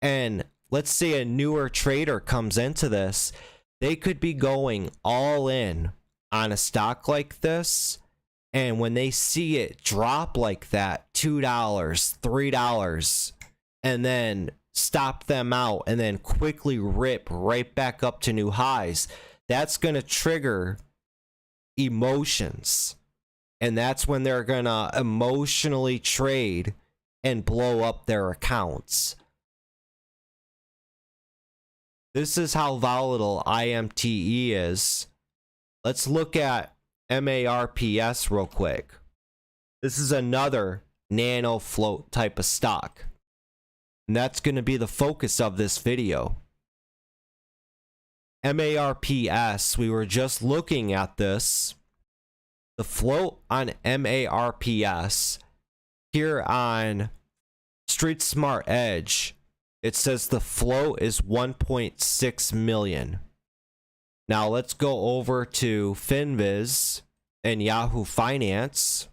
and let's say a newer trader comes into this, they could be going all in on a stock like this, and when they see it drop like that, $2, $3, and then stop them out and then quickly rip right back up to new highs, that's going to trigger emotions. And that's when they're gonna emotionally trade and blow up their accounts. This is how volatile IMTE is. Let's look at MARPS real quick. This is another nano float type of stock. And that's going to be the focus of this video. MARPS, we were just looking at this. The float on MARPS here on Street Smart Edge, it says the float is 1.6 million. Now let's go over to FinViz and Yahoo Finance.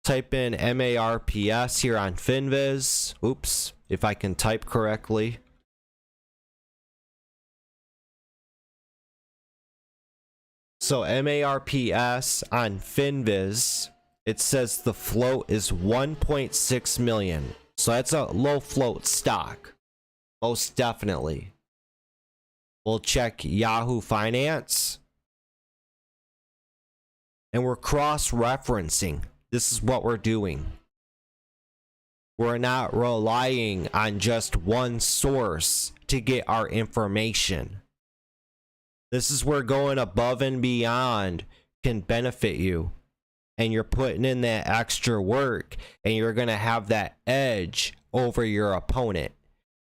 Type in MARPS here on FinViz. Oops, if I can type correctly. So MARPS on FinViz, it says the float is 1.6 million. So that's a low float stock. Most definitely. We'll check Yahoo Finance. And we're cross-referencing. This is what we're doing. We're not relying on just one source to get our information. This is where going above and beyond can benefit you. And you're putting in that extra work, and you're going to have that edge over your opponent.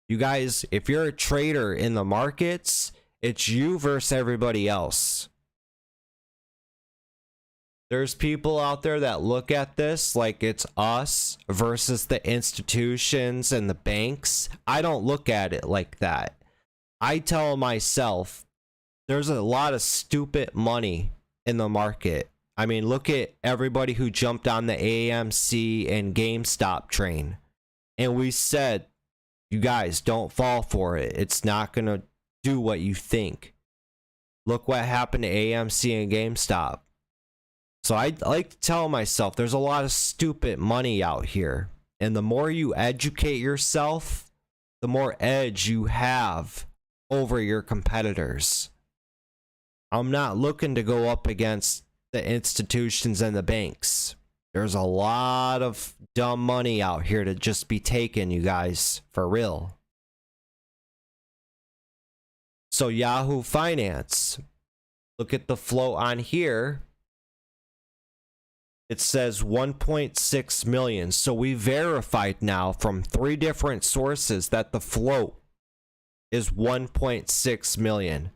You guys, if you're a trader in the markets, it's you versus everybody else. There's people out there that look at this like it's us versus the institutions and the banks. I don't look at it like that. I tell myself, there's a lot of stupid money in the market. I mean, look at everybody who jumped on the AMC and GameStop train. And we said, you guys, don't fall for it. It's not going to do what you think. Look what happened to AMC and GameStop. So I like to tell myself, there's a lot of stupid money out here. And the more you educate yourself, the more edge you have over your competitors. I'm not looking to go up against the institutions and the banks. There's a lot of dumb money out here to just be taken, you guys, for real. So Yahoo Finance, look at the float on here. It says 1.6 million. So we verified now from 3 different sources that the float is 1.6 million.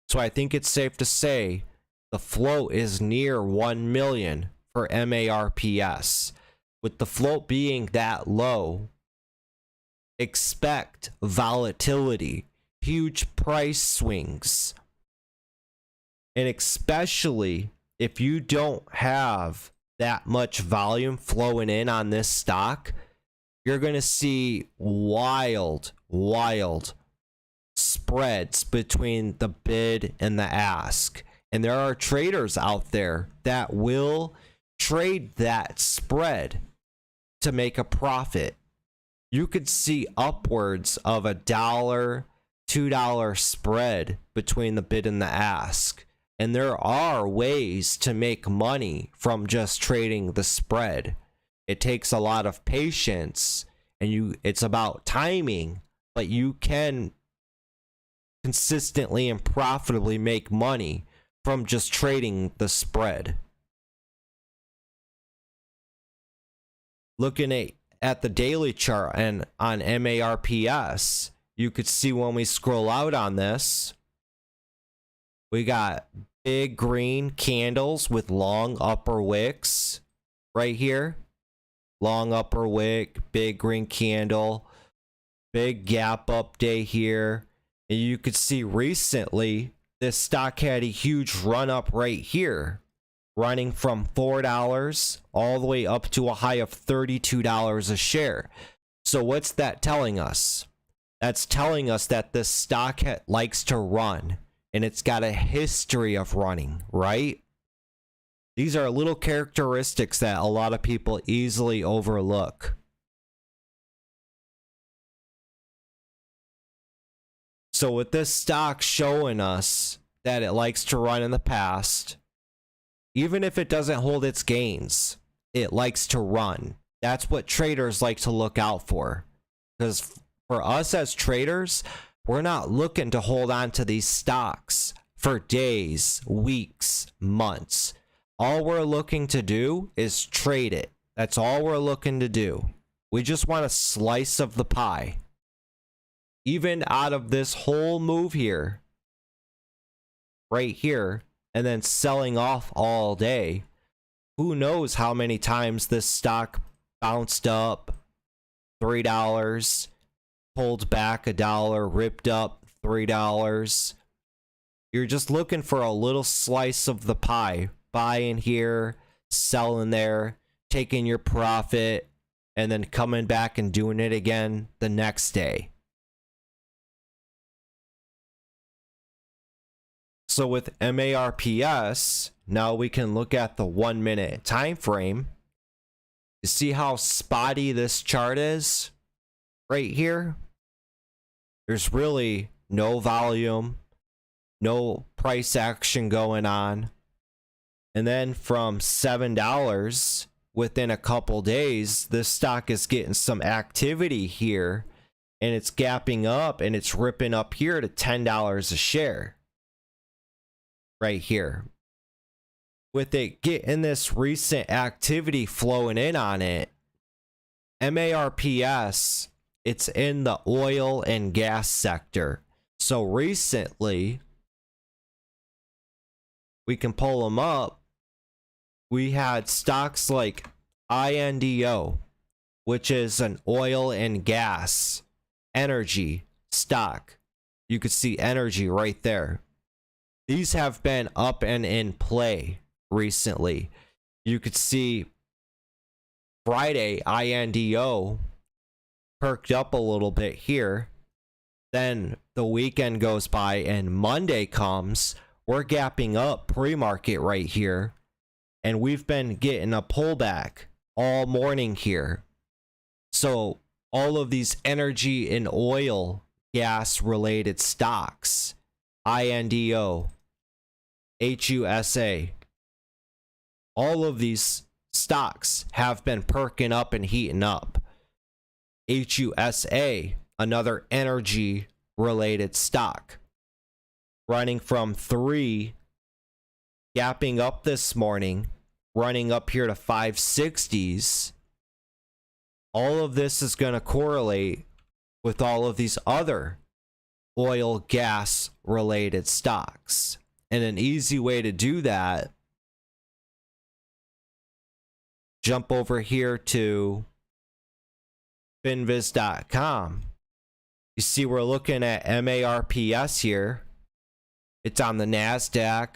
So I think it's safe to say the float is near 1 million for MARPS. With the float being that low, expect volatility, huge price swings. And especially if you don't have that much volume flowing in on this stock, you're going to see wild spreads between the bid and the ask. And there are traders out there that will trade that spread to make a profit. You could see upwards of $1, $2 spread between the bid and the ask. And there are ways to make money from just trading the spread. It takes a lot of patience, and it's about timing, but you can consistently and profitably make money from just trading the spread. Looking at the daily chart and on MARPS, you could see when we scroll out on this, we got big green candles with long upper wicks right here. Long upper wick, big green candle, big gap up day here. And you could see recently this stock had a huge run up right here, running from $4 all the way up to a high of $32 a share. So what's that telling us? That's telling us that this stock likes to run, and it's got a history of running, right? These are little characteristics that a lot of people easily overlook. So with this stock showing us that it likes to run in the past. Even if it doesn't hold its gains, it likes to run. That's what traders like to look out for. Because for us as traders, we're not looking to hold on to these stocks for days, weeks, months. All we're looking to do is trade it. That's all we're looking to do. We just want a slice of the pie. Even out of this whole move here, right here, and then selling off all day, who knows how many times this stock bounced up $3, pulled back $1, ripped up $3. You're just looking for a little slice of the pie. Buying here, selling there, taking your profit, and then coming back and doing it again the next day. So with MARPS, now we can look at the 1 minute time frame. You see how spotty this chart is? Right here. There's really no volume, no price action going on. And then from $7, within a couple days, this stock is getting some activity here, and it's gapping up and it's ripping up here to $10 a share. Right here. With it getting this recent activity flowing in on it, MARPS, it's in the oil and gas sector. So recently, we can pull them up. We had stocks like INDO, which is an oil and gas energy stock. You could see energy right there. These have been up and in play recently. You could see Friday, INDO perked up a little bit here. Then the weekend goes by and Monday comes. We're gapping up pre-market right here. And we've been getting a pullback all morning here. So all of these energy and oil gas related stocks, INDO, HUSA, all of these stocks have been perking up and heating up. HUSA, another energy related stock, running from 3, gapping up this morning, running up here to 560s. All of this is going to correlate with all of these other oil gas related stocks. And an easy way to do that, jump over here to finviz.com. You see we're looking at MARPS here. It's on the NASDAQ.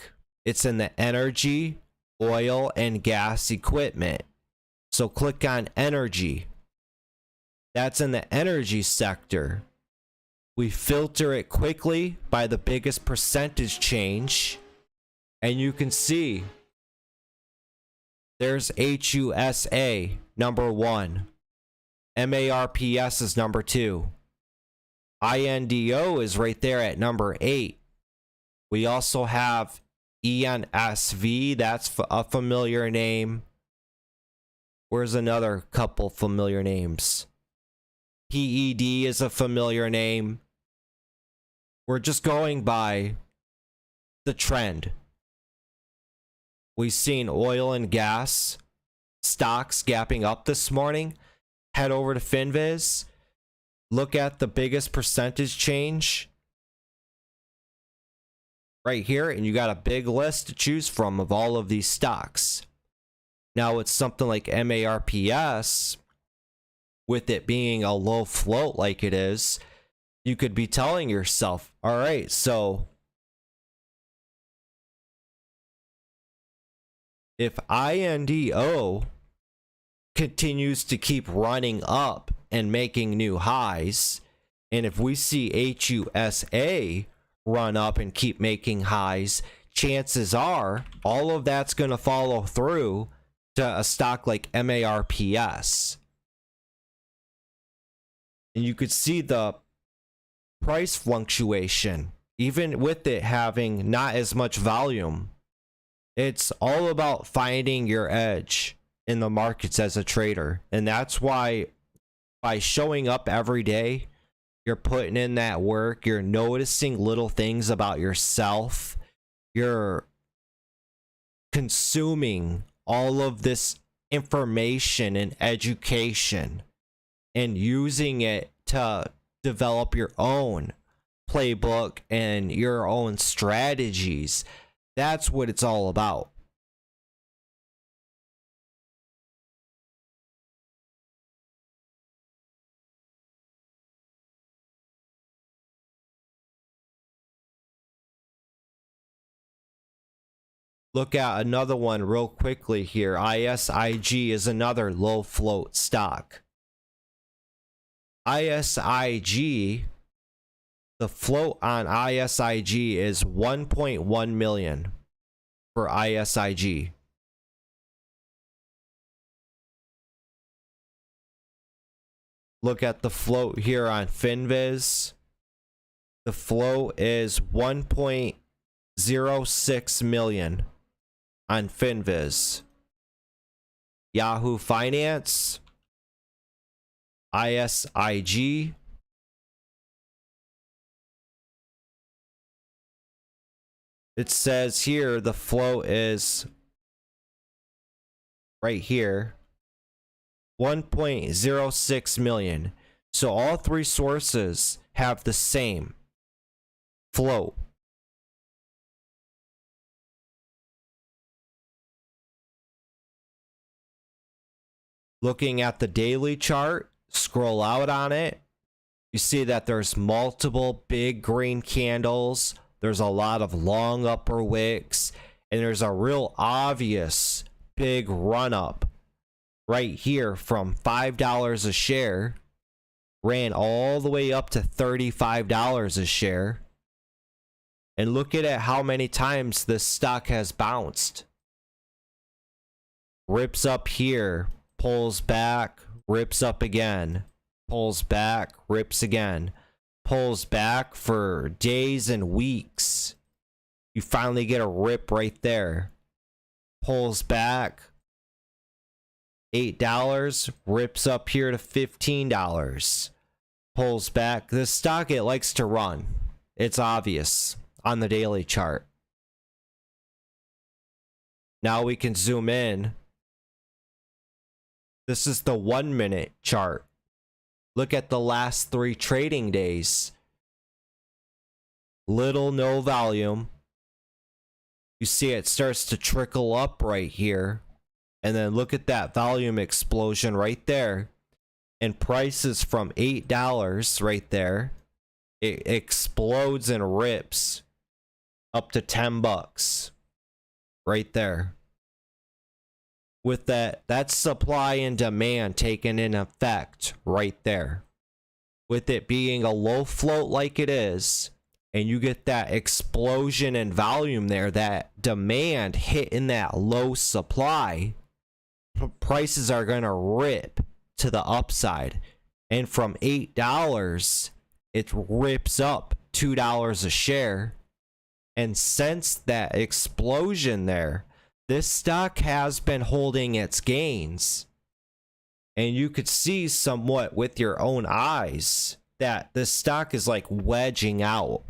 It's in the energy, oil, and gas equipment. So click on energy. That's in the energy sector. We filter it quickly by the biggest percentage change. And you can see there's HUSA, number 1. MARPS is number 2. INDO is right there at number 8. We also have ENSV, that's a familiar name. Where's another couple familiar names? PED is a familiar name. We're just going by the trend. We've seen oil and gas stocks gapping up this morning. Head over to FinViz. Look at the biggest percentage change right here, and you got a big list to choose from of all of these stocks. Now it's something like MARPS, with it being a low float like it is, you could be telling yourself, all right, so if INDO continues to keep running up and making new highs, and if we see HUSA run up and keep making highs, chances are all of that's going to follow through to a stock like MARPS. And you could see the price fluctuation even with it having not as much volume. It's all about finding your edge in the markets as a trader. And that's why by showing up every day, you're putting in that work, you're noticing little things about yourself, you're consuming all of this information and education and using it to develop your own playbook and your own strategies. That's what it's all about. Look at another one real quickly here. ISIG is another low float stock. ISIG, the float on ISIG is 1.1 million for ISIG. Look at the float here on FinViz. The float is 1.06 million on FinViz. Yahoo Finance, ISIG, it says here the float is right here 1.06 million. So all three sources have the same float. Looking at the daily chart, scroll out on it, you see that there's multiple big green candles, there's a lot of long upper wicks, and there's a real obvious big run up right here from $5 a share, ran all the way up to $35 a share. And look at it, how many times this stock has bounced. Rips up here, pulls back, rips up again, pulls back, rips again, pulls back for days and weeks. You finally get a rip right there. Pulls back, $8, rips up here to $15. Pulls back. This stock, it likes to run. It's obvious on the daily chart. Now we can zoom in. This is the 1 minute chart. Look at the last 3 trading days. Little, no volume. You see it starts to trickle up right here. And then look at that volume explosion right there. And prices from $8 right there. It explodes and rips up to $10 right there. With that's supply and demand taken in effect right there. With it being a low float like it is, and you get that explosion in volume there, that demand hitting that low supply, prices are going to rip to the upside. And from $8, it rips up $2 a share. And since that explosion there, this stock has been holding its gains. And you could see somewhat with your own eyes that this stock is like wedging out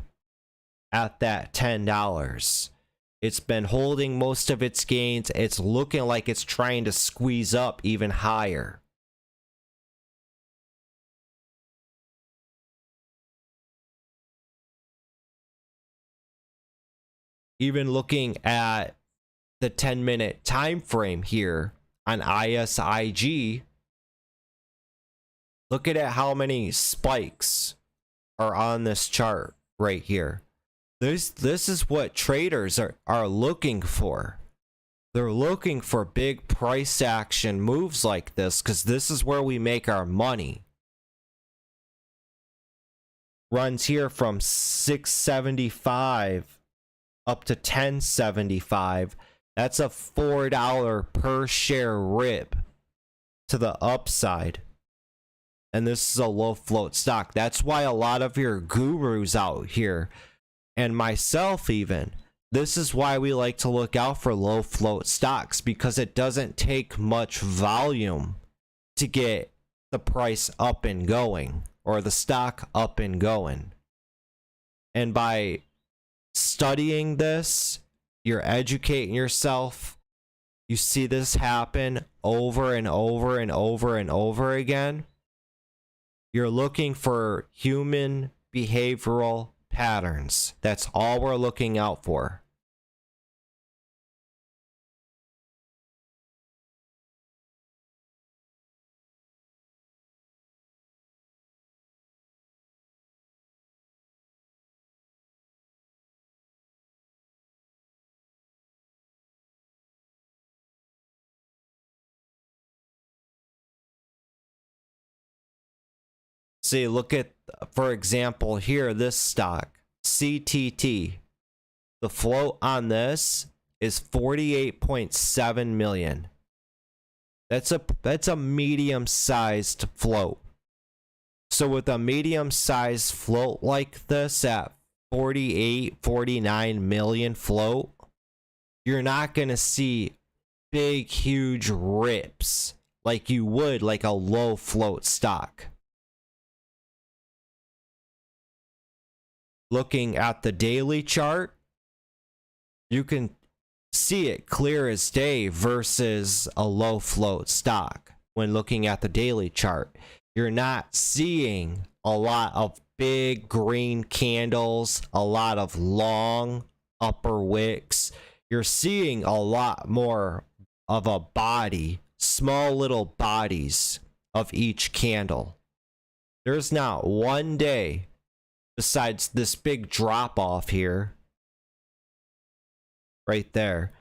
at that $10. It's been holding most of its gains. It's looking like it's trying to squeeze up even higher. Even looking at the 10-minute time frame here on ISIG, look at how many spikes are on this chart right here. This is what traders are looking for. They're looking for big price action moves like this because this is where we make our money. Runs here from 675 up to 1075. That's a $4 per share rip to the upside. And this is a low float stock. That's why a lot of your gurus out here and myself even. This is why we like to look out for low float stocks, because it doesn't take much volume to get the price up and going, or the stock up and going. And by studying this, you're educating yourself. You see this happen over and over and over and over again. You're looking for human behavioral patterns. That's all we're looking out for. See, look at, for example, here, this stock, CTT. The float on this is 48.7 million. That's a medium-sized float. So with a medium-sized float like this at 48, 49 million float, you're not going to see big, huge rips like you would like a low float stock. Looking at the daily chart, you can see it clear as day versus a low float stock. When looking at the daily chart, you're not seeing a lot of big green candles, a lot of long upper wicks. You're seeing a lot more of a body, small little bodies of each candle. There's not one day, besides this big drop off here, right there,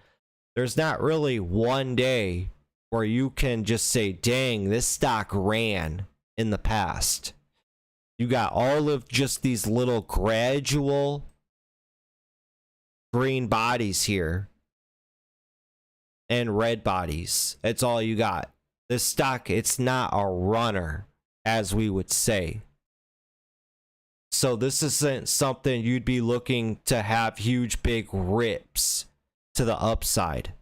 there's not really one day where you can just say, dang, this stock ran in the past. You got all of just these little gradual green bodies here and red bodies. That's all you got. This stock, it's not a runner, as we would say. So this isn't something you'd be looking to have huge big rips to the upside.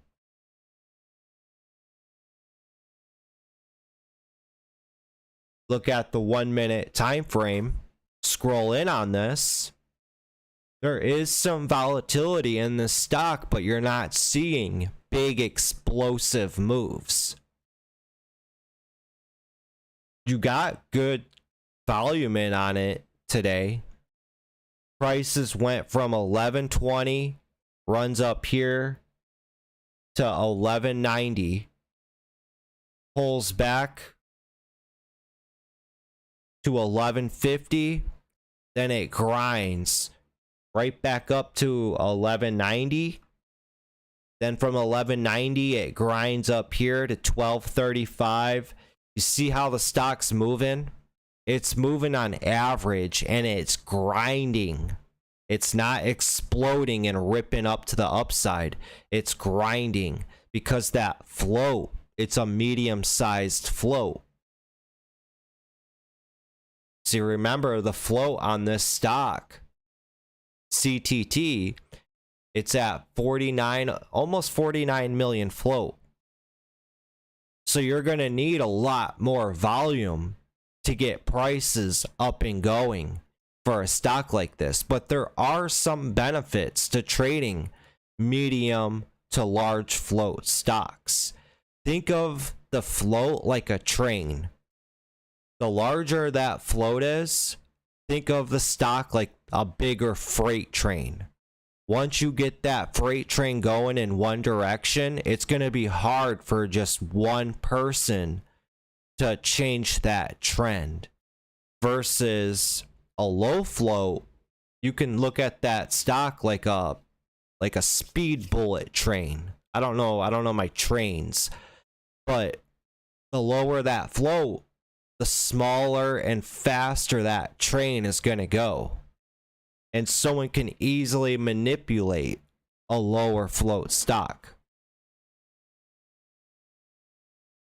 Look at the 1 minute time frame. Scroll in on this. There is some volatility in this stock, but you're not seeing big explosive moves. You got good volume in on it today. Prices went from 1120, runs up here to 1190, pulls back to 1150, then it grinds right back up to 1190. Then from 1190 it grinds up here to 1235. You see how the stock's moving? It's moving on average and it's grinding. It's not exploding and ripping up to the upside. It's grinding because that float, it's a medium-sized float. See, remember the float on this stock, CTT, it's at 49, almost 49 million float. So you're going to need a lot more volume to get prices up and going for a stock like this. But there are some benefits to trading medium to large float stocks. Think of the float like a train. The larger that float is, think of the stock like a bigger freight train. Once you get that freight train going in one direction, it's going to be hard for just one person to change that trend. Versus a low float, you can look at that stock like a speed bullet train. I don't know my trains, but the lower that float, the smaller and faster that train is going to go. And someone can easily manipulate a lower float stock.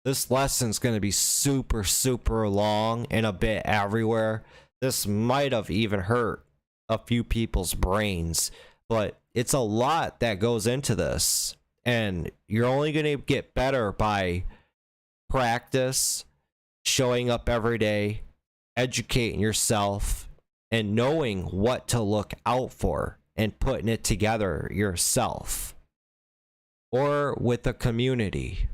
This lesson's going to be super, super long and a bit everywhere. This might have even hurt a few people's brains, but it's a lot that goes into this, and you're only going to get better by practice, showing up every day, educating yourself, and knowing what to look out for and putting it together yourself or with a community.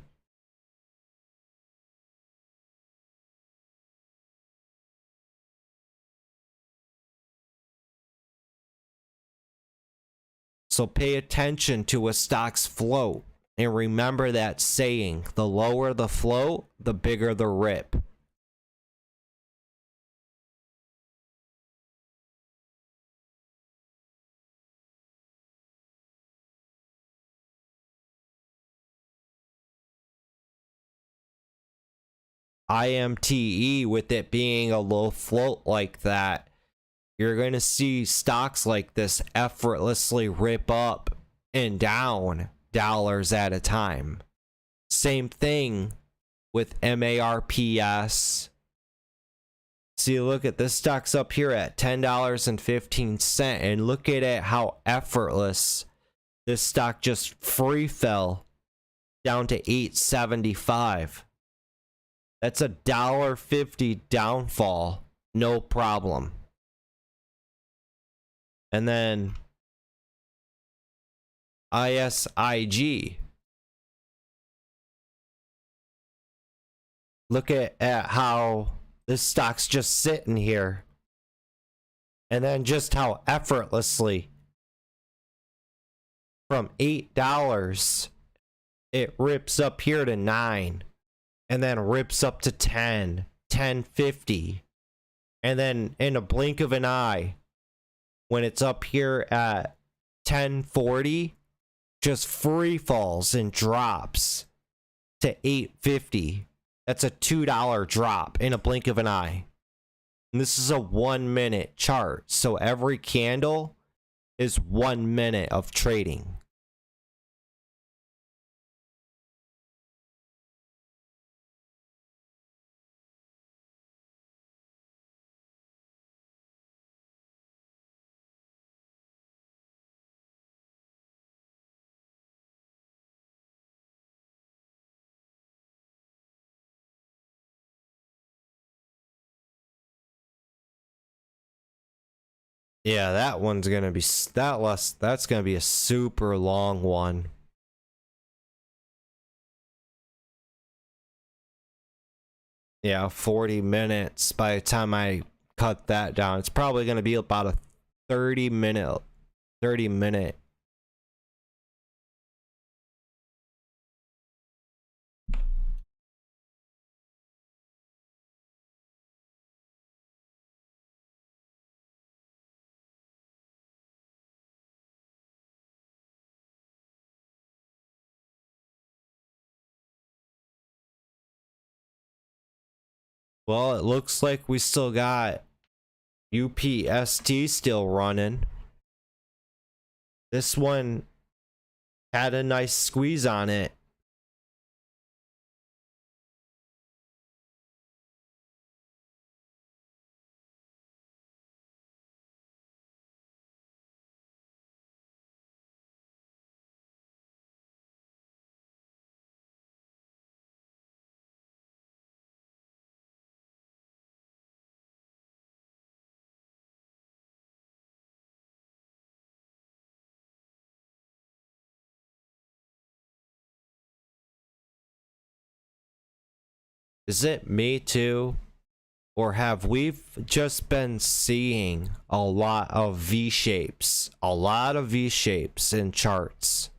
So pay attention to a stock's float and remember that saying, the lower the float, the bigger the rip. IMTE, with it being a low float like that, you're going to see stocks like this effortlessly rip up and down dollars at a time. Same thing with MARPS. See, look at this stock's up here at $10.15, and look at it, how effortless this stock just free fell down to $8.75. That's a $1.50 downfall, no problem. And then ISIG. Look at how this stock's just sitting here. And then just how effortlessly from $8 it rips up here to $9. And then rips up to 10, 10.50. And then in a blink of an eye, when it's up here at 10.40, just free falls and drops to 8.50. That's a $2 drop in a blink of an eye. And this is a 1 minute chart. So every candle is 1 minute of trading. Yeah, that one's gonna be that's gonna be a super long one. Yeah, 40 minutes by the time I cut that down. It's probably gonna be about a 30 minute. Well, it looks like we still got UPST still running. This one had a nice squeeze on it. Is it me too? Or have we just been seeing a lot of V-shapes? A lot of V-shapes in charts.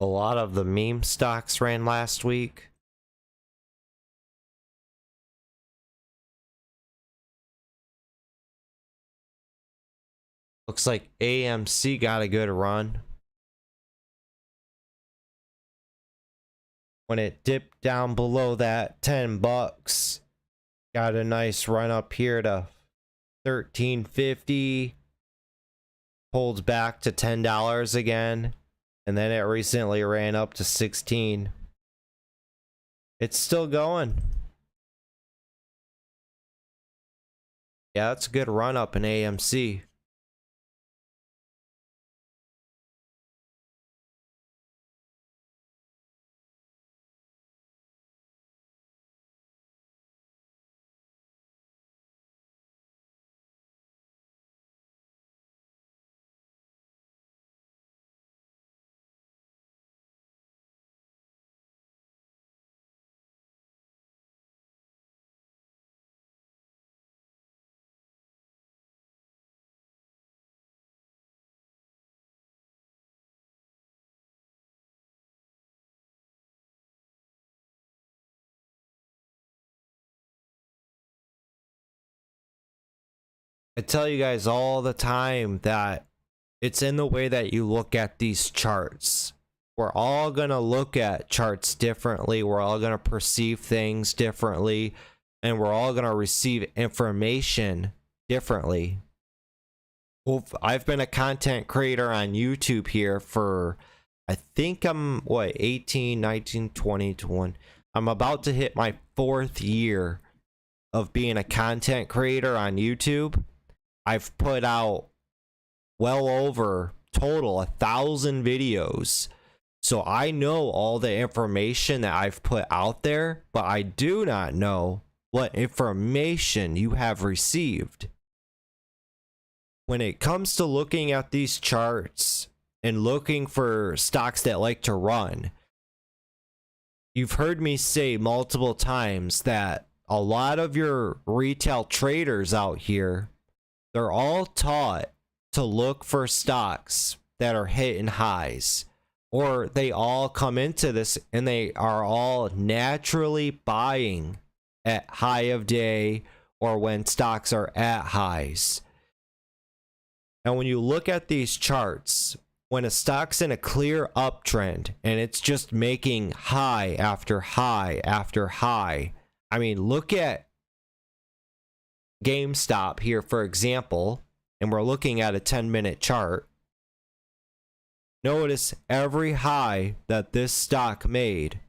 A lot of the meme stocks ran last week. Looks like AMC got a good run. When it dipped down below that 10 bucks, got a nice run up here to 13.50. Pulled back to $10 again, and then it recently ran up to 16. It's still going. Yeah, that's a good run up in AMC. I tell you guys all the time that it's in the way that you look at these charts. We're all going to look at charts differently. We're all going to perceive things differently. And we're all going to receive information differently. Well, I've been a content creator on YouTube here for, I think I'm, 18, 19, 20, 21. I'm about to hit my 4th year of being a content creator on YouTube. I've put out well over total 1,000 videos. So I know all the information that I've put out there, but I do not know what information you have received. When it comes to looking at these charts and looking for stocks that like to run, you've heard me say multiple times that a lot of your retail traders out here, they're all taught to look for stocks that are hitting highs, or they all come into this and they are all naturally buying at high of day or when stocks are at highs. And when you look at these charts, when a stock's in a clear uptrend and it's just making high after high after high, I mean, look at GameStop here, for example, and we're looking at a 10-minute chart. Notice every high that this stock made,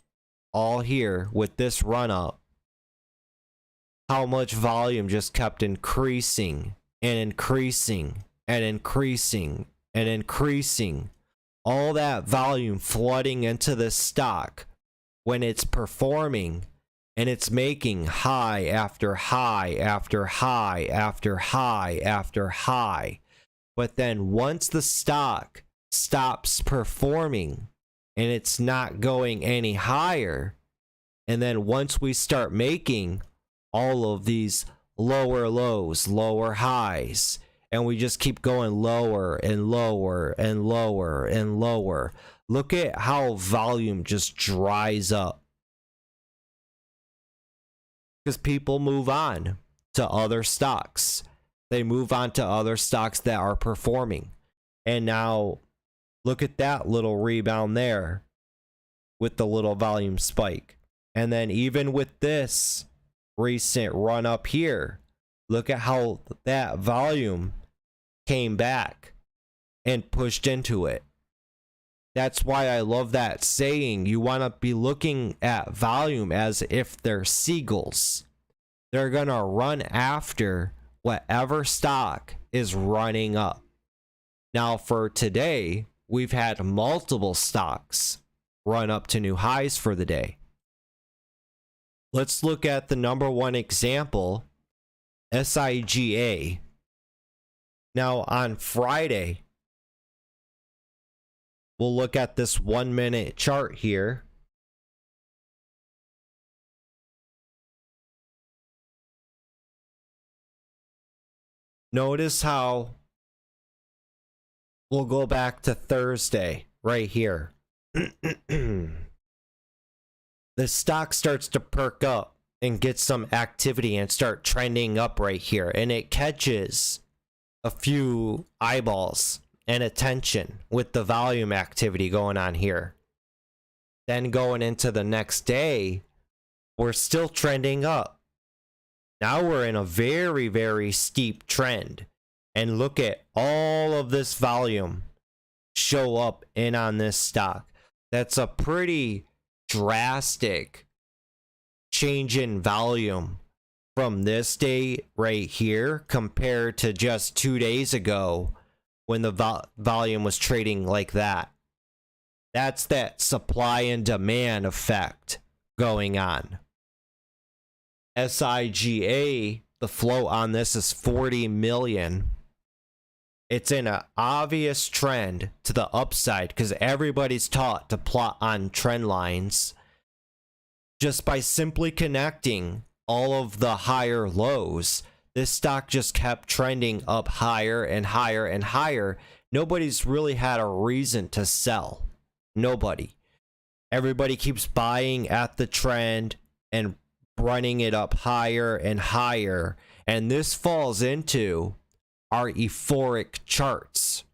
all here with this run up, how much volume just kept increasing and increasing and increasing and increasing. All that volume flooding into this stock when it's performing and it's making high after high after high after high after high. But then once the stock stops performing and it's not going any higher, and then once we start making all of these lower lows, lower highs, and we just keep going lower and lower and lower and lower, look at how volume just dries up. Because people move on to other stocks. They move on to other stocks that are performing. And now look at that little rebound there with the little volume spike. And then even with this recent run up here, look at how that volume came back and pushed into it. That's why I love that saying. You want to be looking at volume as if they're seagulls. They're going to run after whatever stock is running up. Now for today, we've had multiple stocks run up to new highs for the day. Let's look at the number one example, SIGA. Now on Friday, we'll look at this 1 minute chart here. Notice how we'll go back to Thursday right here. the stock starts to perk up and get some activity and start trending up right here, and it catches a few eyeballs and attention with the volume activity going on here. Then going into the next day, we're still trending up. Now we're in a very, very steep trend. And look at all of this volume show up in on this stock. That's a pretty drastic change in volume from this day right here compared to just 2 days ago when the volume was trading like that. That's that supply and demand effect going on. SIGA, the float on this is 40 million. It's in an obvious trend to the upside because everybody's taught to plot on trend lines. Just by simply connecting all of the higher lows, this stock just kept trending up higher and higher and higher. Nobody's really had a reason to sell. Nobody. Everybody keeps buying at the trend and running it up higher and higher. And this falls into our euphoric charts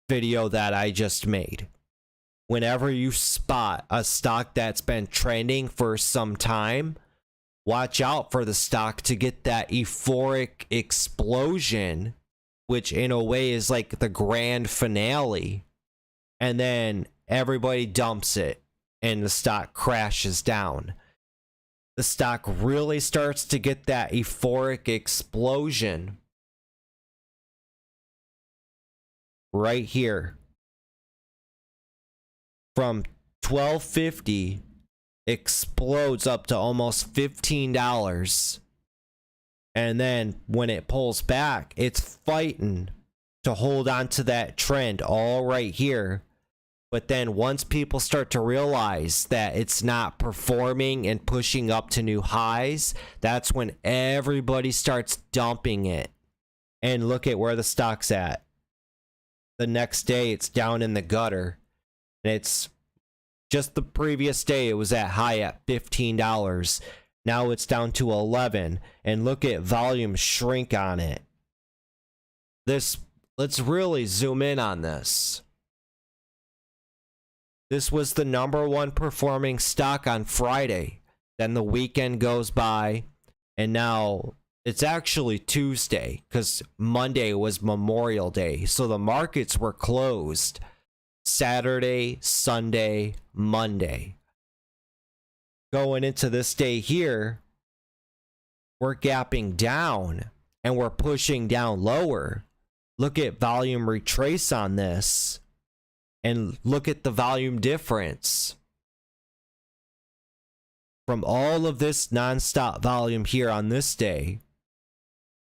video that I just made. Whenever you spot a stock that's been trending for some time, watch out for the stock to get that euphoric explosion, which in a way is like the grand finale. And then everybody dumps it and the stock crashes down. The stock really starts to get that euphoric explosion right here. From $12.50 explodes up to almost $15. And then when it pulls back, it's fighting to hold on to that trend all right here. But then once people start to realize that it's not performing and pushing up to new highs, that's when everybody starts dumping it. And look at where the stock's at. The next day, it's down in the gutter. And it's just the previous day, it was at high at $15. Now it's down to 11. And look at volume shrink on it. Let's really zoom in on this. This was the #1 performing stock on Friday. Then the weekend goes by, and now it's actually Tuesday because Monday was Memorial Day. So the markets were closed Saturday, Sunday, Monday. Going into this day here, we're gapping down and we're pushing down lower. Look at volume retrace on this. And look at the volume difference from all of this nonstop volume here on this day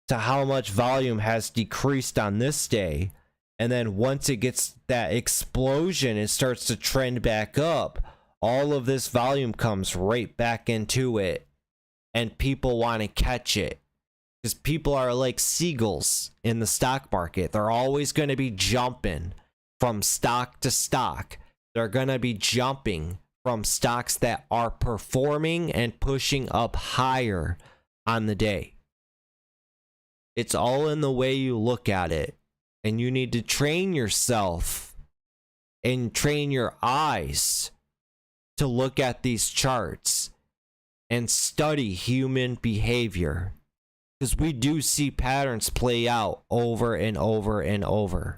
to how much volume has decreased on this day. And then once it gets that explosion, it starts to trend back up. All of this volume comes right back into it. And people want to catch it. Because people are like seagulls in the stock market. They're always going to be jumping from stock to stock. They're going to be jumping from stocks that are performing and pushing up higher on the day. It's all in the way you look at it. And you need to train yourself and train your eyes to look at these charts and study human behavior. Because we do see patterns play out over and over and over.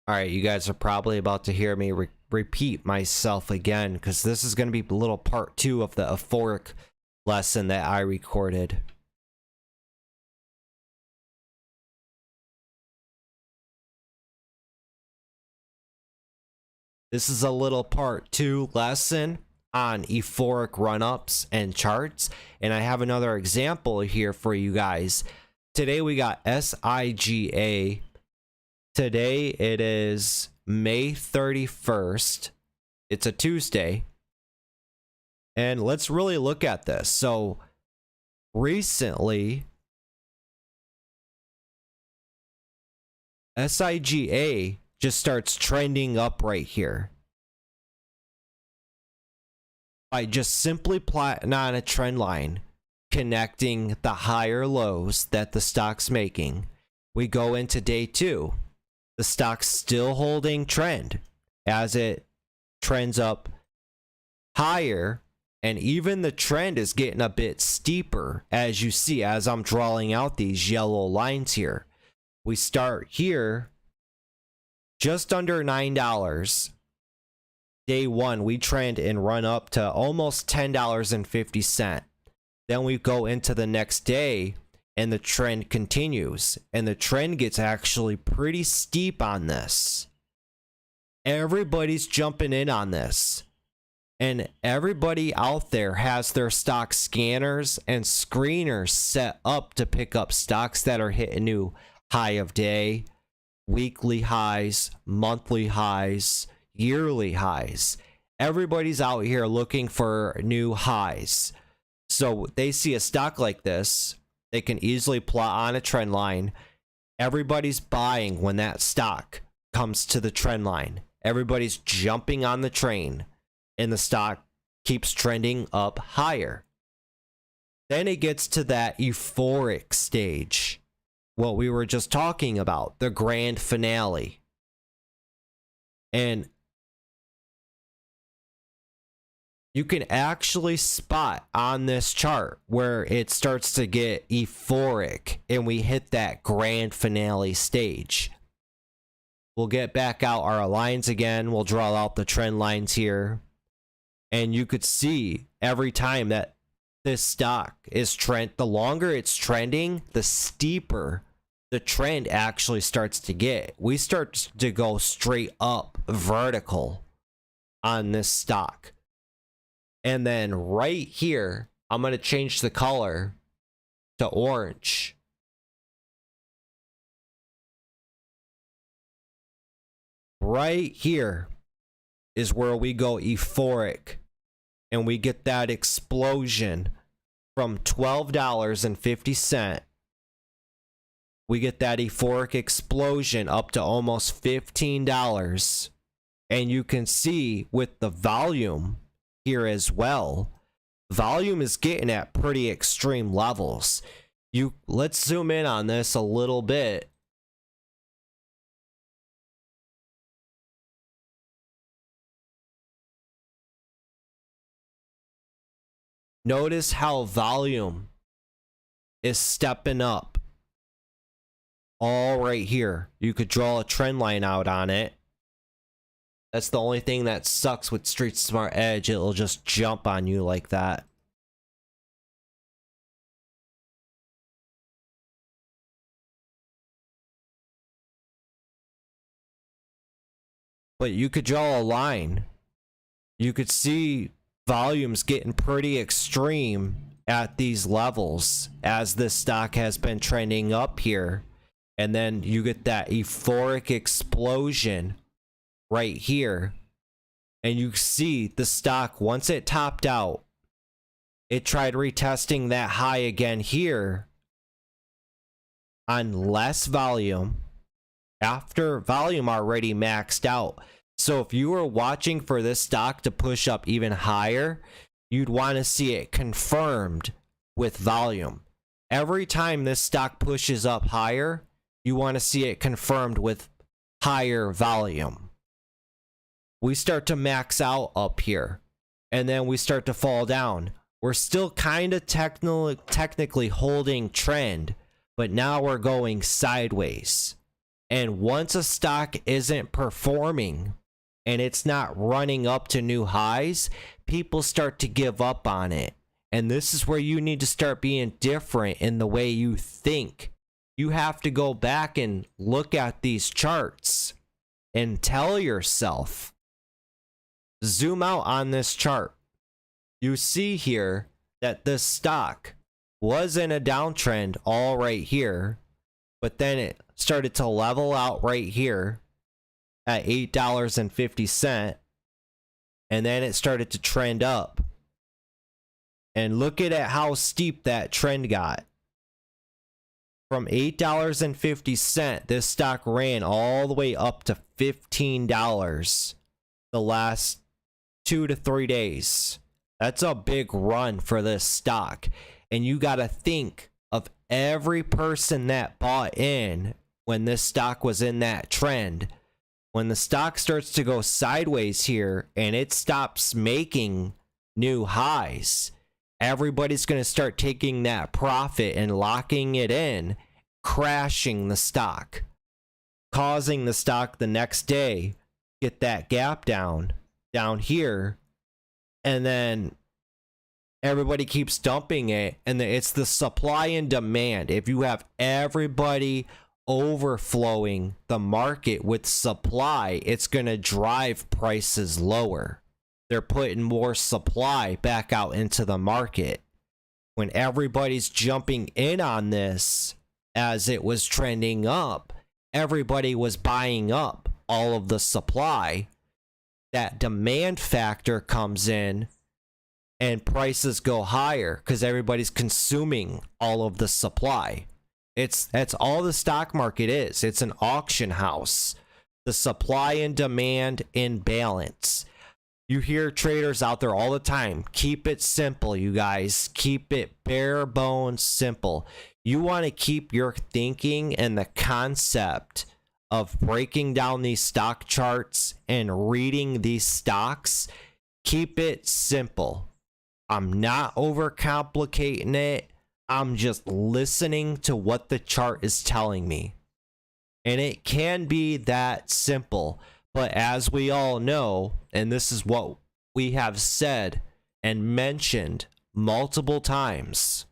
All right, you guys are probably about to hear me repeat myself again because this is going to be a little part 2 of the euphoric lesson that I recorded. This is a little part 2 lesson on euphoric run-ups and charts, and I have another example here for you guys. Today we got SIGA. Today it is May 31st. It's a Tuesday. And let's really look at this. So recently, SIGA just starts trending up right here by just simply plotting on a trend line, connecting the higher lows that the stock's making. We go into day 2. The stock's still holding trend as it trends up higher, and even the trend is getting a bit steeper, as you see as I'm drawing out these yellow lines here. We start here just under $9. Day 1 we trend and run up to almost $10.50. Then we go into the next day and the trend continues, and the trend gets actually pretty steep on this. Everybody's jumping in on this, and everybody out there has their stock scanners and screeners set up to pick up stocks that are hitting new high of day, weekly highs, monthly highs, yearly highs. Everybody's out here looking for new highs. So they see a stock like this, they can easily plot on a trend line. Everybody's buying when that stock comes to the trend line. Everybody's jumping on the train, and the stock keeps trending up higher. Then it gets to that euphoric stage, what we were just talking about, the grand finale. And you can actually spot on this chart where it starts to get euphoric and we hit that grand finale stage. We'll get back out our lines again. We'll draw out the trend lines here. And you could see every time that this stock is the longer it's trending, the steeper the trend actually starts to get. We start to go straight up vertical on this stock. And then right here, I'm going to change the color to orange. Right here is where we go euphoric, and we get that explosion from $12.50. We get that euphoric explosion up to almost $15. And you can see with the volume here as well, volume is getting at pretty extreme levels. Let's zoom in on this a little bit. Notice how volume is stepping up. All right here. You could draw a trend line out on it. That's the only thing that sucks with Street Smart Edge. It'll just jump on you like that. But you could draw a line. You could see volumes getting pretty extreme at these levels as this stock has been trending up here. And then you get that euphoric explosion right here, and you see the stock, once it topped out, it tried retesting that high again here on less volume after volume already maxed out. So if you were watching for this stock to push up even higher, you'd want to see it confirmed with volume. Every time this stock pushes up higher, you want to see it confirmed with higher volume. We start to max out up here, and then we start to fall down. We're still kind of technically holding trend, but now we're going sideways. And once a stock isn't performing and it's not running up to new highs, people start to give up on it. And this is where you need to start being different in the way you think. You have to go back and look at these charts and tell yourself, zoom out on this chart. You see here that this stock was in a downtrend all right here, but then it started to level out right here at $8.50, and then it started to trend up. And look at how steep that trend got. From $8.50, this stock ran all the way up to $15 the last 2 to 3 days. That's a big run for this stock. And you got to think of every person that bought in when this stock was in that trend. When the stock starts to go sideways here and it stops making new highs, everybody's going to start taking that profit and locking it in, crashing the stock, causing the stock the next day get that gap down here, and then everybody keeps dumping it, and it's the supply and demand. If you have everybody overflowing the market with supply, it's going to drive prices lower. They're putting more supply back out into the market. When everybody's jumping in on this as it was trending up, everybody was buying up all of the supply. That demand factor comes in and prices go higher because everybody's consuming all of the supply. That's all the stock market is. It's an auction house. The supply and demand in balance. You hear traders out there all the time. Keep it simple, you guys. Keep it bare bones simple. You want to keep your thinking and the concept of breaking down these stock charts and reading these stocks. Keep it simple. I'm not overcomplicating it. I'm just listening to what the chart is telling me. And it can be that simple. But as we all know, and this is what we have said and mentioned multiple times,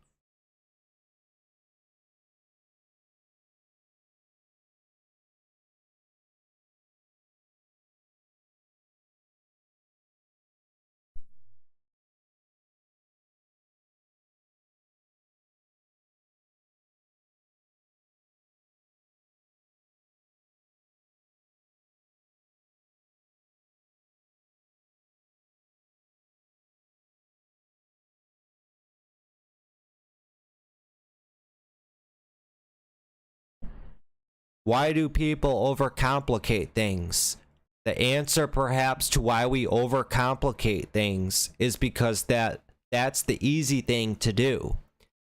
why do people overcomplicate things? The answer perhaps to why we overcomplicate things is because that's the easy thing to do.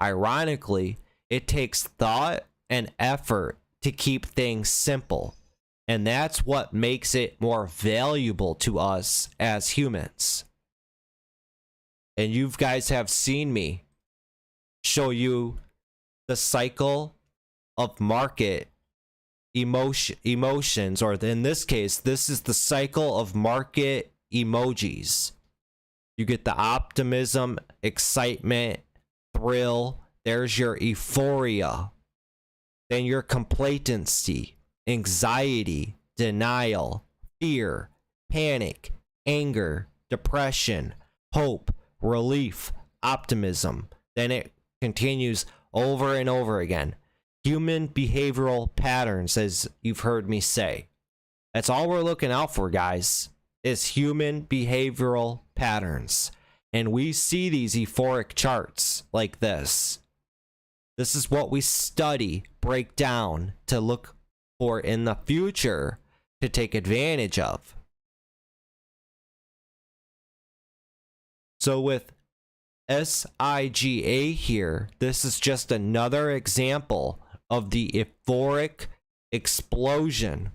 Ironically, it takes thought and effort to keep things simple. And that's what makes it more valuable to us as humans. And you guys have seen me show you the cycle of market emotions, or in this case, this is the cycle of market emojis. You get the optimism, excitement, thrill. There's your euphoria. Then your complacency, anxiety, denial, fear, panic, anger, depression, hope, relief, optimism. Then it continues over and over again. Human behavioral patterns, as you've heard me say. That's all we're looking out for, guys, is human behavioral patterns. And we see these euphoric charts like this. This is what we study, break down to look for in the future to take advantage of. So with SIGA here, this is just another example of the euphoric explosion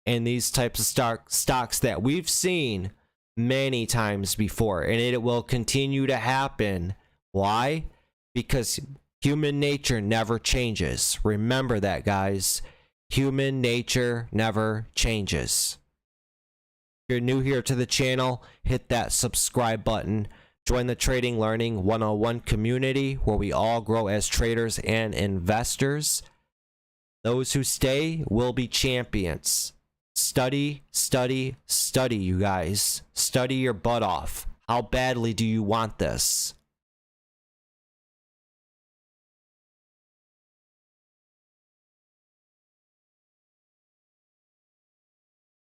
in these types of stocks that we've seen many times before, and it will continue to happen. Why? Because human nature never changes. Remember that, guys. Human nature never changes. If you're new here to the channel, hit that subscribe button. Join the Trading Learning 101 community where we all grow as traders and investors. Those who stay will be champions. Study, study, study, you guys. Study your butt off. How badly do you want this?